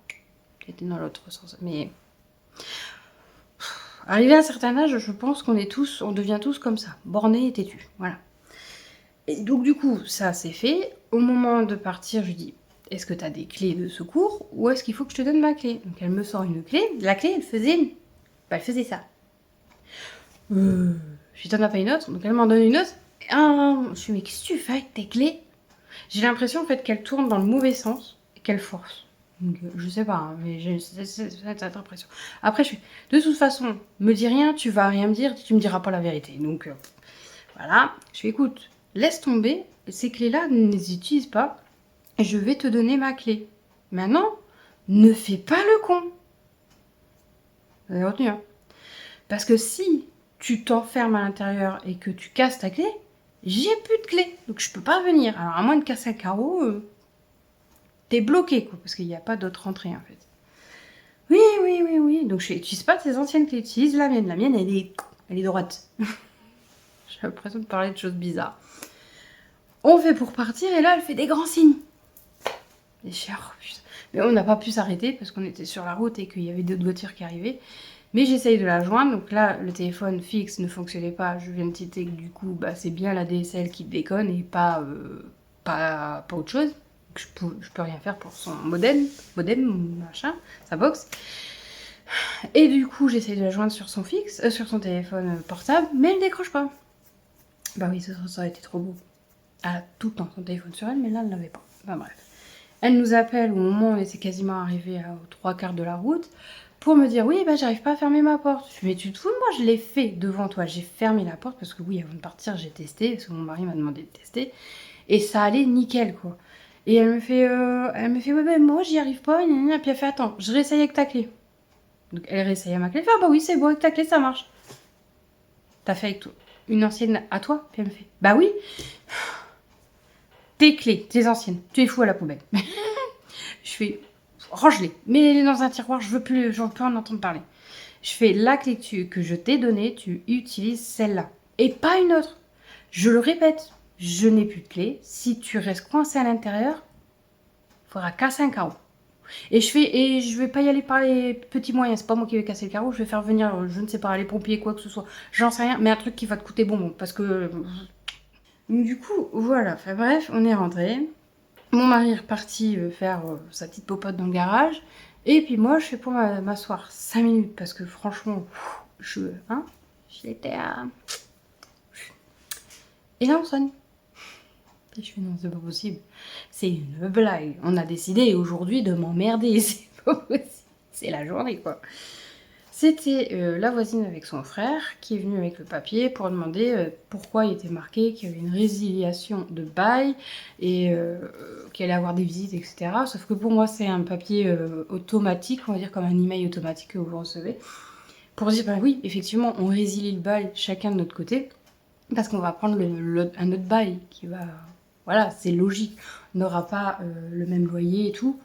C'était dans l'autre sens, mais... Arrivé à un certain âge, je pense qu'on devient tous comme ça, bornés et têtus, voilà. Et donc du coup, ça c'est fait. Au moment de partir, je lui dis, est-ce que tu as des clés de secours ou est-ce qu'il faut que je te donne ma clé? Donc elle me sort une clé. La clé, elle faisait ça. Je lui t'en as pas une autre? Donc elle m'en donne une autre. Je lui dis, mais qu'est-ce que tu fais avec tes clés? J'ai l'impression en fait qu'elle tourne dans le mauvais sens et qu'elle force. Donc, je sais pas, hein, mais j'ai cette impression. Après, je suis, de toute façon, me dis rien, tu vas rien me dire, tu me diras pas la vérité. Donc, voilà. Je suis, écoute, laisse tomber, ces clés-là, ne les utilise pas, et je vais te donner ma clé. Maintenant, ne fais pas le con. Vous avez retenu, hein? Parce que si tu t'enfermes à l'intérieur et que tu casses ta clé, j'ai plus de clé. Donc je peux pas venir. Alors à moins de casser un carreau, t'es bloqué, quoi, parce qu'il n'y a pas d'autre entrée, en fait. Oui, oui, oui, oui. Donc je n'utilise pas tes anciennes clés, utilise la mienne. La mienne, elle est droite. J'ai l'impression de parler de choses bizarres. On fait pour partir, et là, elle fait des grands signes. Et je suis, oh, putain. Mais on n'a pas pu s'arrêter, parce qu'on était sur la route et qu'il y avait d'autres voitures qui arrivaient. Mais j'essaye de la joindre, donc là, le téléphone fixe ne fonctionnait pas. Je viens de citer que du coup, bah, c'est bien la DSL qui déconne et pas autre chose. Je peux rien faire pour son modem, machin, sa box. Et du coup, j'essaye de la joindre sur son fixe, sur son téléphone portable, mais elle décroche pas. Bah oui, ça aurait été trop beau. Elle a tout le temps son téléphone sur elle, mais là, elle l'avait pas. Enfin bref. Elle nous appelle au moment où on était quasiment arrivé aux 3/4 de la route pour me dire oui, bah j'arrive pas à fermer ma porte. Je lui dis, mais tu te fous, moi je l'ai fait devant toi. J'ai fermé la porte parce que oui, avant de partir, j'ai testé, parce que mon mari m'a demandé de tester. Et ça allait nickel, quoi. Et elle me fait ouais, ben moi j'y arrive pas. Puis elle fait, attends, je réessaye avec ta clé. Donc elle réessaye à ma clé. Elle fait, ah bah oui, c'est bon, avec ta clé, ça marche. T'as fait avec toi une ancienne à toi? Puis elle me fait, bah oui. Tes clés, tes anciennes, tu les fous à la poubelle. Je fais, range-les, mets-les dans un tiroir, je veux plus en entendre parler. Je fais, la clé que je t'ai donnée, tu utilises celle-là. Et pas une autre. Je le répète, je n'ai plus de clé. Si tu restes coincé à l'intérieur, il faudra casser un carreau. Et je vais pas y aller par les petits moyens. C'est pas moi qui vais casser le carreau. Je vais faire venir, je ne sais pas, les pompiers, quoi que ce soit. J'en sais rien, mais un truc qui va te coûter bonbon. Parce que... Du coup, voilà. Enfin bref, on est rentré. Mon mari est reparti faire sa petite popote dans le garage. Et puis moi, je fais pour m'asseoir 5 minutes. Parce que franchement, j'étais à... Et là, on sonne. Et je fais, non, c'est pas possible. C'est une blague. On a décidé aujourd'hui de m'emmerder. C'est pas possible. C'est la journée, quoi. C'était la voisine avec son frère qui est venue avec le papier pour demander pourquoi il était marqué qu'il y avait une résiliation de bail et qu'il allait avoir des visites, etc. Sauf que pour moi, c'est un papier automatique, on va dire comme un email automatique que vous recevez, pour dire, bah oui, effectivement, on résilie le bail chacun de notre côté, parce qu'on va prendre un autre bail qui va... Voilà, c'est logique. On n'aura pas le même loyer et tout.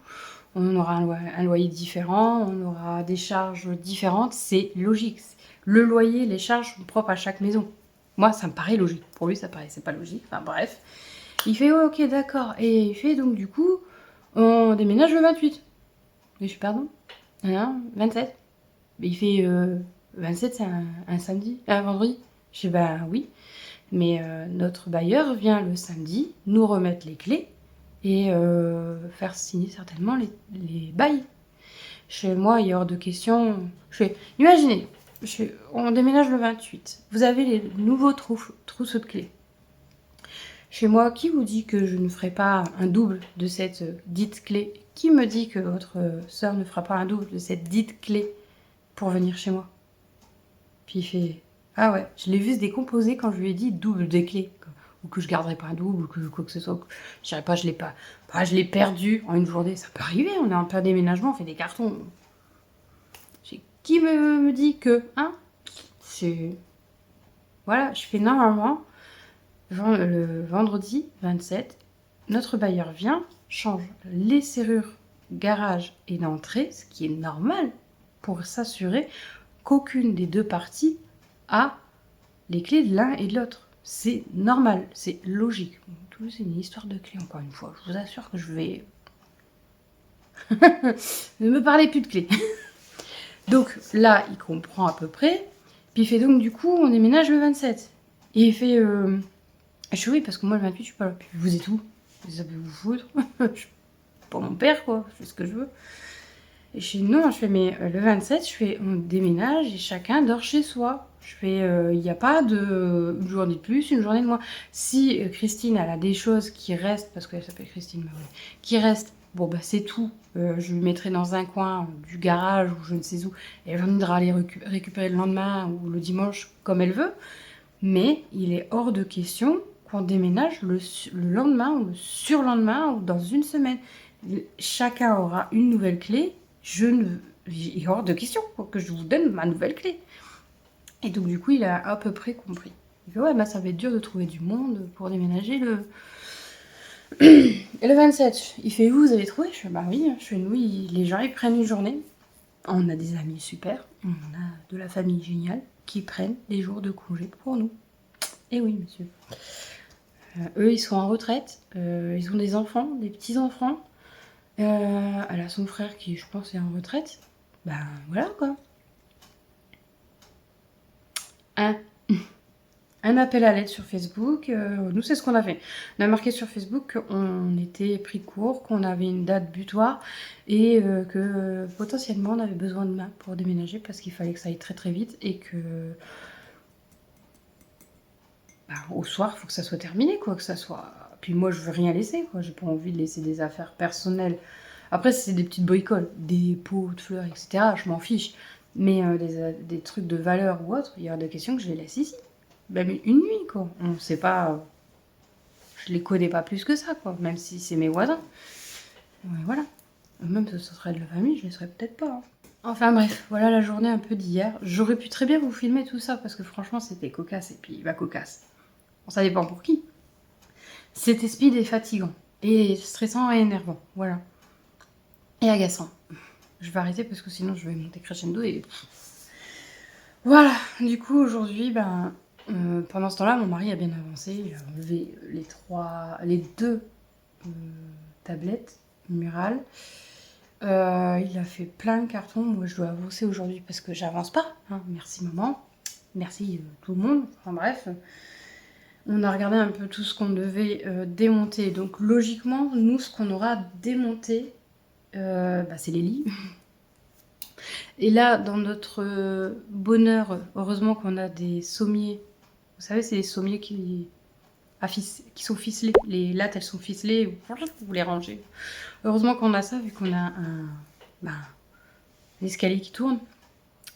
On aura un loyer différent, on aura des charges différentes, c'est logique. Le loyer, les charges sont propres à chaque maison. Moi, ça me paraît logique. Pour lui, ça paraissait pas logique. Enfin bref. Il fait, oh, ok, d'accord. Et il fait, donc du coup, on déménage le 28. Mais je suis, pardon? 27. Mais il fait, 27, c'est un samedi, un vendredi. Je dis, bah oui. Mais notre bailleur vient le samedi nous remettre les clés et faire signer certainement les bails. Chez moi, il est hors de question. Imaginez, on déménage le 28. Vous avez les nouveaux trousseaux de clés. Chez moi, qui vous dit que je ne ferai pas un double de cette dite clé? Qui me dit que votre sœur ne fera pas un double de cette dite clé pour venir chez moi? Puis il fait, ah ouais, je l'ai vu se décomposer quand je lui ai dit double des clés. Ou que je garderai pas un double, ou que quoi que ce soit. Je dirais pas, je l'ai perdu en une journée. Ça peut arriver, on est en plein déménagement, on fait des cartons. Qui me dit que, voilà, je fais normalement, le vendredi 27, notre bailleur vient, change les serrures garage et d'entrée, ce qui est normal, pour s'assurer qu'aucune des deux parties a les clés de l'un et de l'autre. C'est normal, c'est logique. Tout c'est une histoire de clés, encore une fois. Je vous assure que je vais... ne me parlez plus de clés. Donc là, il comprend à peu près. Puis il fait donc, du coup, on déménage le 27. Et il fait... Je suis oui, parce que moi, le 28, je suis pas là. Puis vous êtes où? Ça peut vous foutre. Je suis pas mon père, quoi. Je fais ce que je veux. Et je fais non, je fais, mais le 27, on déménage et chacun dort chez soi. Je fais, il n'y a pas de une journée de plus, une journée de moins. Si Christine, elle a des choses qui restent, parce qu'elle s'appelle Christine, qui restent, bon bah c'est tout. Je lui mettrai dans un coin du garage ou je ne sais où. Et elle viendra les récupérer le lendemain ou le dimanche, comme elle veut. Mais il est hors de question qu'on déménage le lendemain ou le surlendemain ou dans une semaine. Chacun aura une nouvelle clé. Il est hors de question que je vous donne ma nouvelle clé. Et donc du coup, il a à peu près compris. Il fait ouais, bah ça va être dur de trouver du monde pour déménager le 27. Il fait vous avez trouvé? Je fais bah oui, chez nous, les gens ils prennent une journée. On a des amis super, on a de la famille géniale qui prennent des jours de congé pour nous. Et oui, monsieur. Eux, ils sont en retraite, ils ont des enfants, des petits-enfants. Elle a son frère qui, je pense, est en retraite. Ben voilà quoi. Un appel à l'aide sur Facebook. Nous, c'est ce qu'on a fait. On a marqué sur Facebook qu'on était pris court, qu'on avait une date butoir et que potentiellement on avait besoin de main pour déménager parce qu'il fallait que ça aille très très vite et que au soir, il faut que ça soit terminé, quoi, que ça soit. Puis moi, je veux rien laisser, quoi. J'ai pas envie de laisser des affaires personnelles. Après, si c'est des petites bricoles, des pots de fleurs, etc., je m'en fiche. Mais des trucs de valeur ou autre, il y a des questions que je les laisse ici. Même une nuit, quoi. On sait pas. Je les connais pas plus que ça, quoi. Même si c'est mes voisins. Ouais, voilà. Même si ce serait de la famille, je les serais peut-être pas. Hein. Enfin bref, voilà la journée un peu d'hier. J'aurais pu très bien vous filmer tout ça parce que franchement, c'était cocasse et puis cocasse. Bon, ça dépend pour qui. C'était speed et fatigant. Et stressant et énervant. Voilà. Et agaçant. Je vais arrêter parce que sinon je vais monter crescendo et... Voilà. Du coup, aujourd'hui, pendant ce temps-là, mon mari a bien avancé. Il a enlevé les deux tablettes murales. Il a fait plein de cartons. Moi, je dois avancer aujourd'hui parce que j'avance pas. Hein. Merci maman. Merci tout le monde. Enfin bref. On a regardé un peu tout ce qu'on devait démonter. Donc logiquement, nous, ce qu'on aura démonté, c'est les lits. Et là, dans notre bonheur, heureusement qu'on a des sommiers. Vous savez, c'est les sommiers qui sont ficelés. Les lattes, elles sont ficelées. Vous les rangez. Heureusement qu'on a ça, vu qu'on a un escalier qui tourne.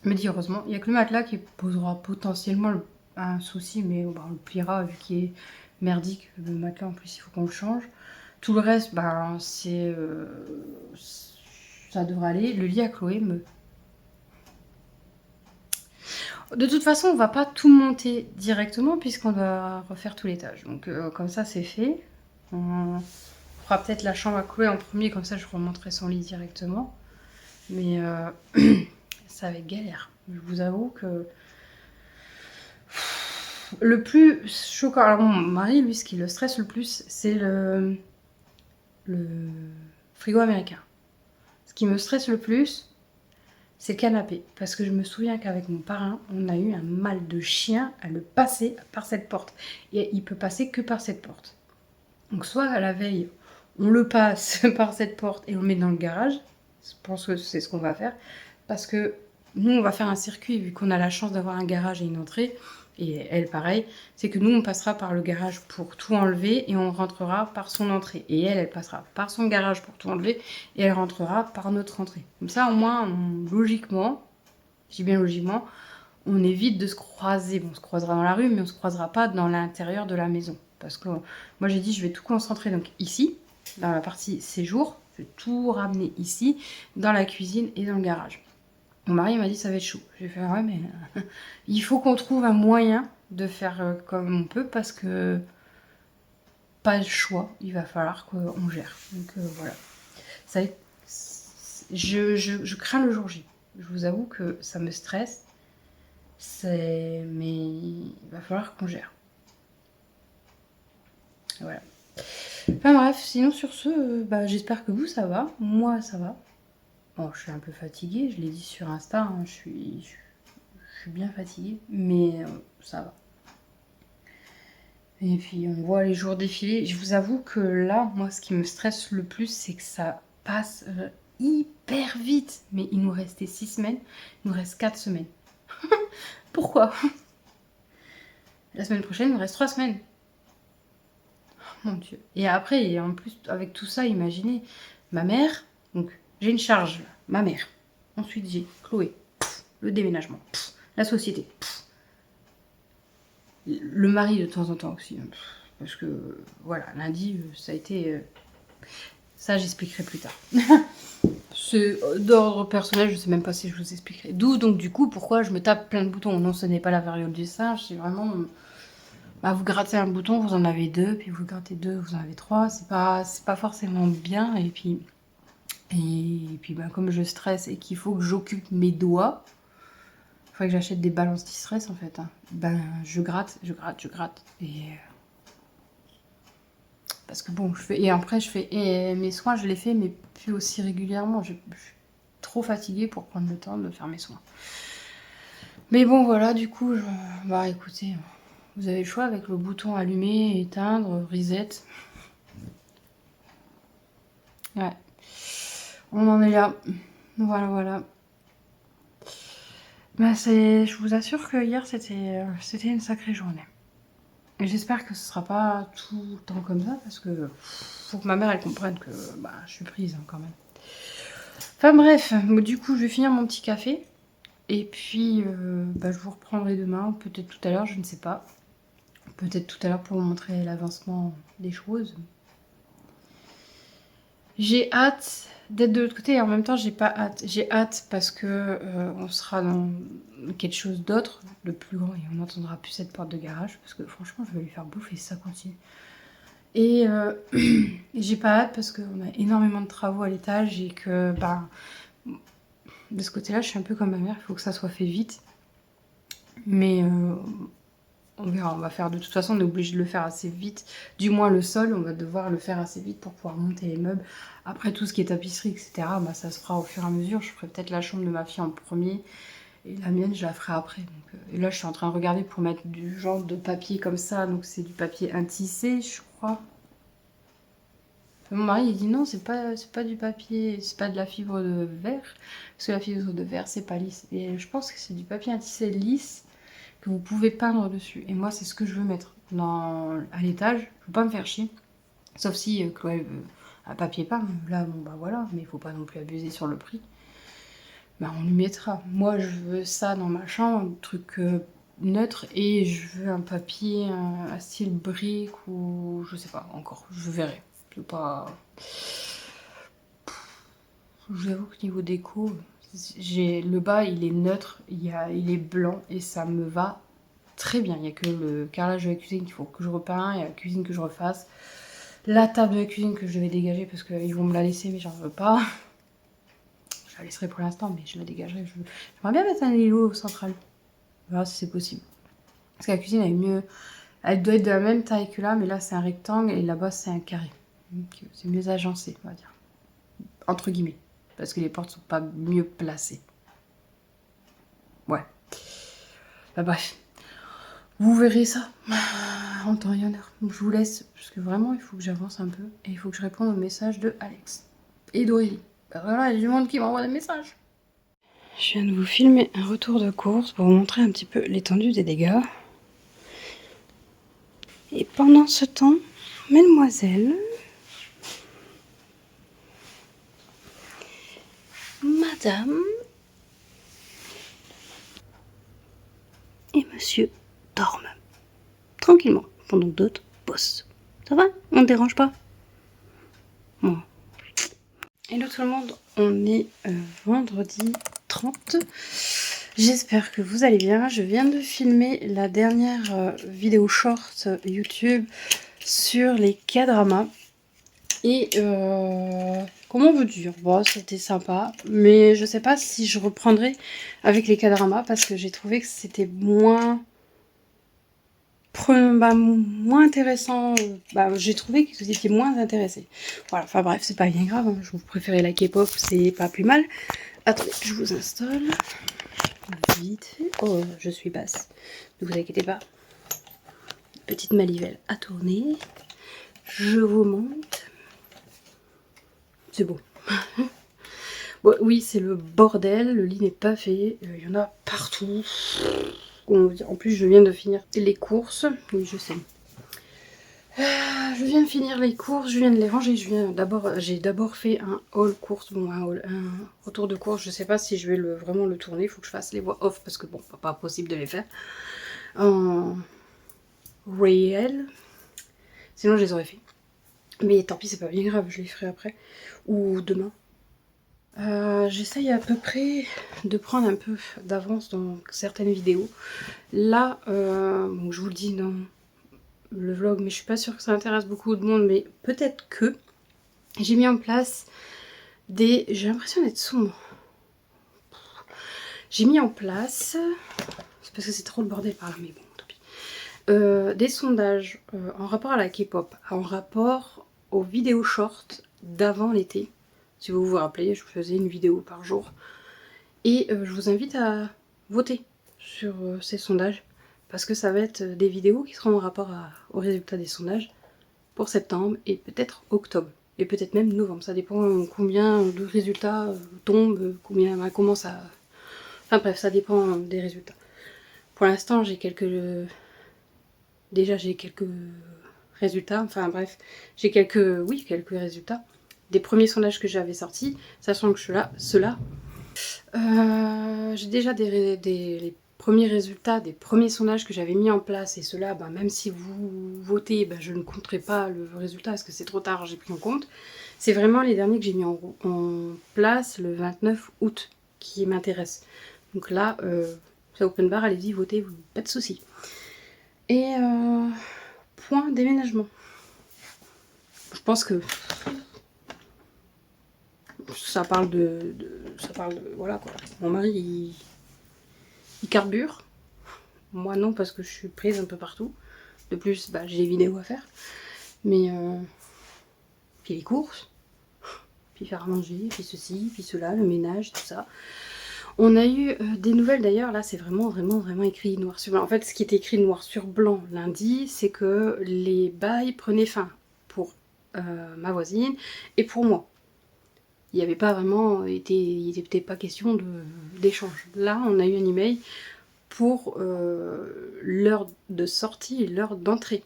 Je me dis heureusement. Il n'y a que le matelas qui posera potentiellement un souci, mais on le pliera vu qu'il est merdique. Le matelas, en plus, il faut qu'on le change. Tout le reste, ça devrait aller. Le lit à Chloé me... De toute façon, on va pas tout monter directement puisqu'on doit refaire tout l'étage. Donc comme ça, c'est fait. On fera peut-être la chambre à Chloé en premier, comme ça je remonterai son lit directement. Mais ça va être galère. Je vous avoue que le plus choquant... Alors mon mari, lui, ce qui le stresse le plus, c'est le frigo américain. Ce qui me stresse le plus, c'est le canapé. Parce que je me souviens qu'avec mon parrain, on a eu un mal de chien à le passer par cette porte. Et il peut passer que par cette porte. Donc soit à la veille, on le passe par cette porte et on le met dans le garage. Je pense que c'est ce qu'on va faire. Parce que nous, on va faire un circuit, vu qu'on a la chance d'avoir un garage et une entrée. Et elle, pareil. C'est que nous, on passera par le garage pour tout enlever et on rentrera par son entrée. Et elle passera par son garage pour tout enlever et elle rentrera par notre entrée. Comme ça, au moins, logiquement, je dis bien logiquement, on évite de se croiser. Bon, on se croisera dans la rue, mais on ne se croisera pas dans l'intérieur de la maison. Parce que moi, j'ai dit, je vais tout concentrer donc ici, dans la partie séjour. Je vais tout ramener ici, dans la cuisine et dans le garage. Mon mari m'a dit ça va être chaud. J'ai fait ouais mais il faut qu'on trouve un moyen de faire comme on peut parce que pas le choix, il va falloir qu'on gère. Donc voilà. Ça va être... je crains le jour J. Je vous avoue que ça me stresse. Mais il va falloir qu'on gère. Voilà. Enfin bref, sinon sur ce, j'espère que vous ça va. Moi ça va. Bon, je suis un peu fatiguée, je l'ai dit sur Insta, hein, je suis bien fatiguée, mais ça va. Et puis on voit les jours défiler. Je vous avoue que là, moi, ce qui me stresse le plus, c'est que ça passe hyper vite. Mais il nous restait 6 semaines, il nous reste 4 semaines. Pourquoi? La semaine prochaine, il nous reste 3 semaines. Oh, mon Dieu. Et après, et en plus, avec tout ça, imaginez, ma mère, donc j'ai une charge, là, ma mère. Ensuite, j'ai Chloé, le déménagement, la société, le mari de temps en temps aussi. Parce que, voilà, lundi, ça a été... ça, j'expliquerai plus tard. c'est d'ordre personnel, je sais même pas si je vous expliquerai. D'où donc du coup pourquoi je me tape plein de boutons. Non, ce n'est pas la variole du singe, c'est vraiment... Bah, vous grattez un bouton, vous en avez deux, puis vous grattez deux, vous en avez trois. C'est pas forcément bien. Et puis bah, comme je stresse et qu'il faut que j'occupe mes doigts, il faudrait que j'achète des balles anti-stress en fait. Hein. Ben, je gratte. Et... Parce que bon, je fais... Et après, je fais... Et mes soins, je les fais, mais plus aussi régulièrement. Je suis trop fatiguée pour prendre le temps de faire mes soins. Mais bon, voilà, du coup, bah écoutez, vous avez le choix avec le bouton allumer, éteindre, reset. Ouais. On en est là. Voilà. Bah je vous assure que hier, c'était une sacrée journée. Et j'espère que ce sera pas tout le temps comme ça, parce que faut que ma mère, elle comprenne que bah, je suis prise hein, quand même. Enfin bref, du coup, je vais finir mon petit café. Et puis, bah, je vous reprendrai demain, peut-être tout à l'heure, je ne sais pas. Peut-être tout à l'heure pour vous montrer l'avancement des choses. J'ai hâte d'être de l'autre côté et en même temps j'ai pas hâte. J'ai hâte parce que on sera dans quelque chose d'autre, de plus grand, et on n'entendra plus cette porte de garage parce que franchement je vais lui faire bouffer si ça continue. Et j'ai pas hâte parce qu'on a énormément de travaux à l'étage et que bah, de ce côté-là je suis un peu comme ma mère, il faut que ça soit fait vite. Mais on verra, on va faire de toute façon, on est obligé de le faire assez vite. Du moins le sol, on va devoir le faire assez vite pour pouvoir monter les meubles. Après tout ce qui est tapisserie, etc., bah, ça se fera au fur et à mesure. Je ferai peut-être la chambre de ma fille en premier et la mienne, je la ferai après. Donc, et là, je suis en train de regarder pour mettre du genre de papier comme ça. Donc c'est du papier intissé, je crois. Mon mari, il dit non, c'est pas du papier, c'est pas de la fibre de verre. Parce que la fibre de verre, c'est pas lisse. Et je pense que c'est du papier intissé lisse que vous pouvez peindre dessus. Et moi, c'est ce que je veux mettre à l'étage. Je veux pas me faire chier. Sauf si Chloé veut un papier peint. Là, bon, bah voilà. Mais il faut pas non plus abuser sur le prix. Bah, on lui mettra. Moi, je veux ça dans ma chambre, un truc neutre. Et je veux un papier à style brique ou je sais pas encore. Je verrai. Je veux pas... Je vous avoue que niveau déco, le bas il est neutre, il est blanc et ça me va très bien. Il n'y a que le carrelage de la cuisine qu'il faut que je repeins, il y a la cuisine que je refasse. La table de la cuisine que je vais dégager parce qu'ils vont me la laisser mais j'en veux pas. Je la laisserai pour l'instant mais je la dégagerai. J'aimerais bien mettre un îlot central. Voilà si c'est possible. Parce que la cuisine elle est mieux. Elle doit être de la même taille que là mais là c'est un rectangle et là-bas c'est un carré. Donc c'est mieux agencé on va dire. Entre guillemets. Parce que les portes sont pas mieux placées. Ouais. Bah bref. Vous verrez ça en temps et en heure. Je vous laisse, parce que vraiment, il faut que j'avance un peu. Et il faut que je réponde aux messages de Alex et d'Aurélie. Bah voilà, il y a du monde qui m'envoie des messages. Je viens de vous filmer un retour de course pour vous montrer un petit peu l'étendue des dégâts. Et pendant ce temps, mesdemoiselles, madame et monsieur dorment tranquillement pendant que d'autres bossent. Ça va? On ne dérange pas? Bon. Hello tout le monde, on est vendredi 30. J'espère que vous allez bien. Je viens de filmer la dernière vidéo short YouTube sur les K-dramas. Et comment vous dire, bon, c'était sympa, mais je sais pas si je reprendrai avec les K-dramas parce que j'ai trouvé que c'était moins intéressant. J'ai trouvé que vous étiez moins intéressé. Voilà, enfin bref, c'est pas bien grave, hein. Je vous préférez la K-pop, c'est pas plus mal. Attendez, je vous installe vite fait. Oh, je suis basse, ne vous inquiétez pas. Petite manivelle à tourner. Je vous monte. C'est bon. Bon, oui, c'est le bordel, le lit n'est pas fait, il y en a partout. En plus, je viens de finir les courses. Oui, je sais. Je viens de finir les courses, je viens de les ranger. J'ai d'abord fait un haul course, bon, un retour de course. Je sais pas si je vais vraiment le tourner. Il faut que je fasse les voix off parce que bon, pas possible de les faire en réel. Sinon, je les aurais fait. Mais tant pis, c'est pas bien grave, je les ferai après ou demain. J'essaye à peu près de prendre un peu d'avance dans certaines vidéos. Là, bon, je vous le dis dans le vlog, mais je suis pas sûre que ça intéresse beaucoup de monde, mais peut-être que j'ai mis en place des... J'ai l'impression d'être sombre. J'ai mis en place... C'est parce que c'est trop le bordel par là, mais bon, tant pis. Des sondages en rapport à la K-pop, en rapport aux vidéos shorts d'avant l'été. Si vous vous rappelez, je faisais une vidéo par jour. Et je vous invite à voter sur ces sondages. Parce que ça va être des vidéos qui seront en rapport aux résultats des sondages pour septembre et peut-être octobre. Et peut-être même novembre. Ça dépend combien de résultats tombent, comment ça... Enfin bref, ça dépend des résultats. Pour l'instant, j'ai quelques... Déjà, j'ai quelques résultats. Enfin bref, j'ai quelques... Oui, quelques résultats. Des premiers sondages que j'avais sortis, sachant que ceux-là... j'ai déjà les premiers résultats des premiers sondages que j'avais mis en place, et ceux-là, bah, même si vous votez, bah, je ne compterai pas le résultat parce que c'est trop tard, j'ai pris en compte. C'est vraiment les derniers que j'ai mis en place le 29 août qui m'intéressent. Donc là, c'est open bar, allez-y, votez, pas de soucis. Et point déménagement. Je pense que ça parle de voilà quoi. Mon mari, il carbure. Moi non, parce que je suis prise un peu partout. De plus, bah, j'ai des vidéos à faire. Mais puis les courses, puis faire à manger, puis ceci, puis cela, le ménage, tout ça. On a eu des nouvelles d'ailleurs, là c'est vraiment écrit noir sur blanc. En fait, ce qui était écrit noir sur blanc lundi, c'est que les bails prenaient fin pour ma voisine et pour moi. Il n'y avait pas vraiment il n'était peut-être pas question d'échange. Là, on a eu un email pour l'heure de sortie et l'heure d'entrée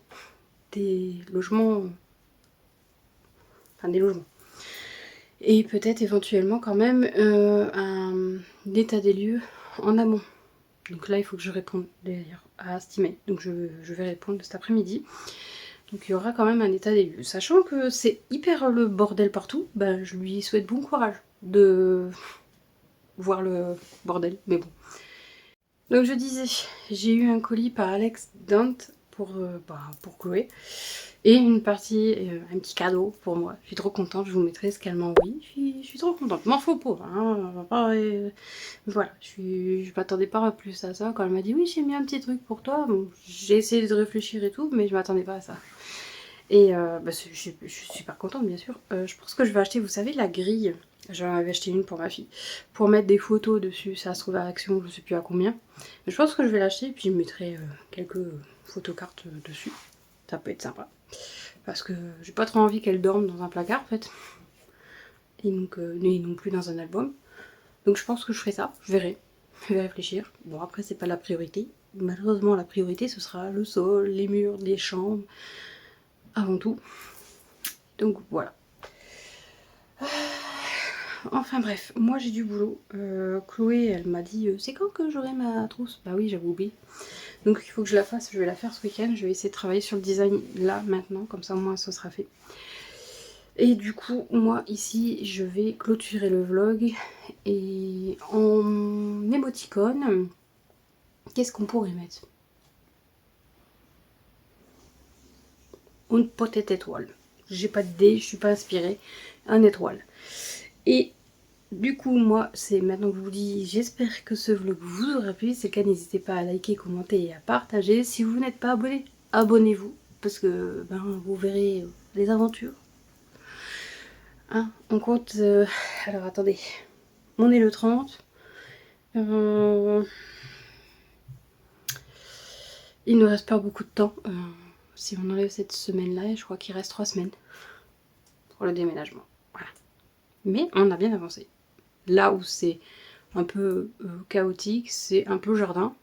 des logements, enfin des logements. Et peut-être éventuellement quand même un état des lieux en amont. Donc là, il faut que je réponde d'ailleurs à cet email. Donc je vais répondre cet après-midi. Donc il y aura quand même un état des lieux. Sachant que c'est hyper le bordel partout, bah, je lui souhaite bon courage de voir le bordel, mais bon. Donc je disais, j'ai eu un colis par Alex Dante pour Chloé. Et une partie, un petit cadeau pour moi. Je suis trop contente, je vous mettrai ce qu'elle m'a envoyé. Je suis trop contente. M'en faut pas, hein. Voilà, je m'attendais pas plus à ça. Quand elle m'a dit oui, j'ai mis un petit truc pour toi, bon, j'ai essayé de réfléchir et tout, mais je m'attendais pas à ça. Et bah, je suis super contente, bien sûr. Je pense que je vais acheter, vous savez, la grille. J'en avais acheté une pour ma fille. Pour mettre des photos dessus, ça se trouve à Action, je sais plus à combien. Mais je pense que je vais l'acheter et puis je mettrai quelques photocartes dessus. Ça peut être sympa. Parce que j'ai pas trop envie qu'elle dorme dans un placard en fait. Et donc, ni non plus dans un album. Donc je pense que je ferai ça, je verrai. Je vais réfléchir. Bon, après, c'est pas la priorité. Malheureusement, la priorité, ce sera le sol, les murs, les chambres. Avant tout. Donc voilà. Enfin bref, moi j'ai du boulot. Chloé, elle m'a dit c'est quand que j'aurai ma trousse? Bah oui, j'avais oublié. Donc il faut que je la fasse, je vais la faire ce week-end. Je vais essayer de travailler sur le design là, maintenant, comme ça au moins ça sera fait. Et du coup, moi ici, je vais clôturer le vlog. Et en émoticône, qu'est-ce qu'on pourrait mettre? Une potette étoile. J'ai pas d'idée, je suis pas inspirée. Un étoile. Et du coup, moi, c'est maintenant que je vous dis, j'espère que ce vlog vous aura plu. Si c'est le cas, n'hésitez pas à liker, commenter et à partager. Si vous n'êtes pas abonné, abonnez-vous. Parce que ben, vous verrez les aventures. Hein, on compte... alors attendez. On est le 30. Il ne reste pas beaucoup de temps. Si on enlève cette semaine-là, je crois qu'il reste 3 semaines pour le déménagement. Voilà. Mais on a bien avancé. Là où c'est un peu chaotique, c'est un peu jardin,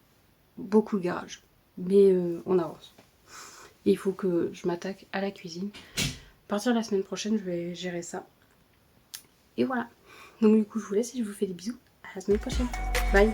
beaucoup de garage. Mais on avance. Et il faut que je m'attaque à la cuisine. À partir de la semaine prochaine, je vais gérer ça. Et voilà. Donc du coup, je vous laisse et je vous fais des bisous. À la semaine prochaine. Bye.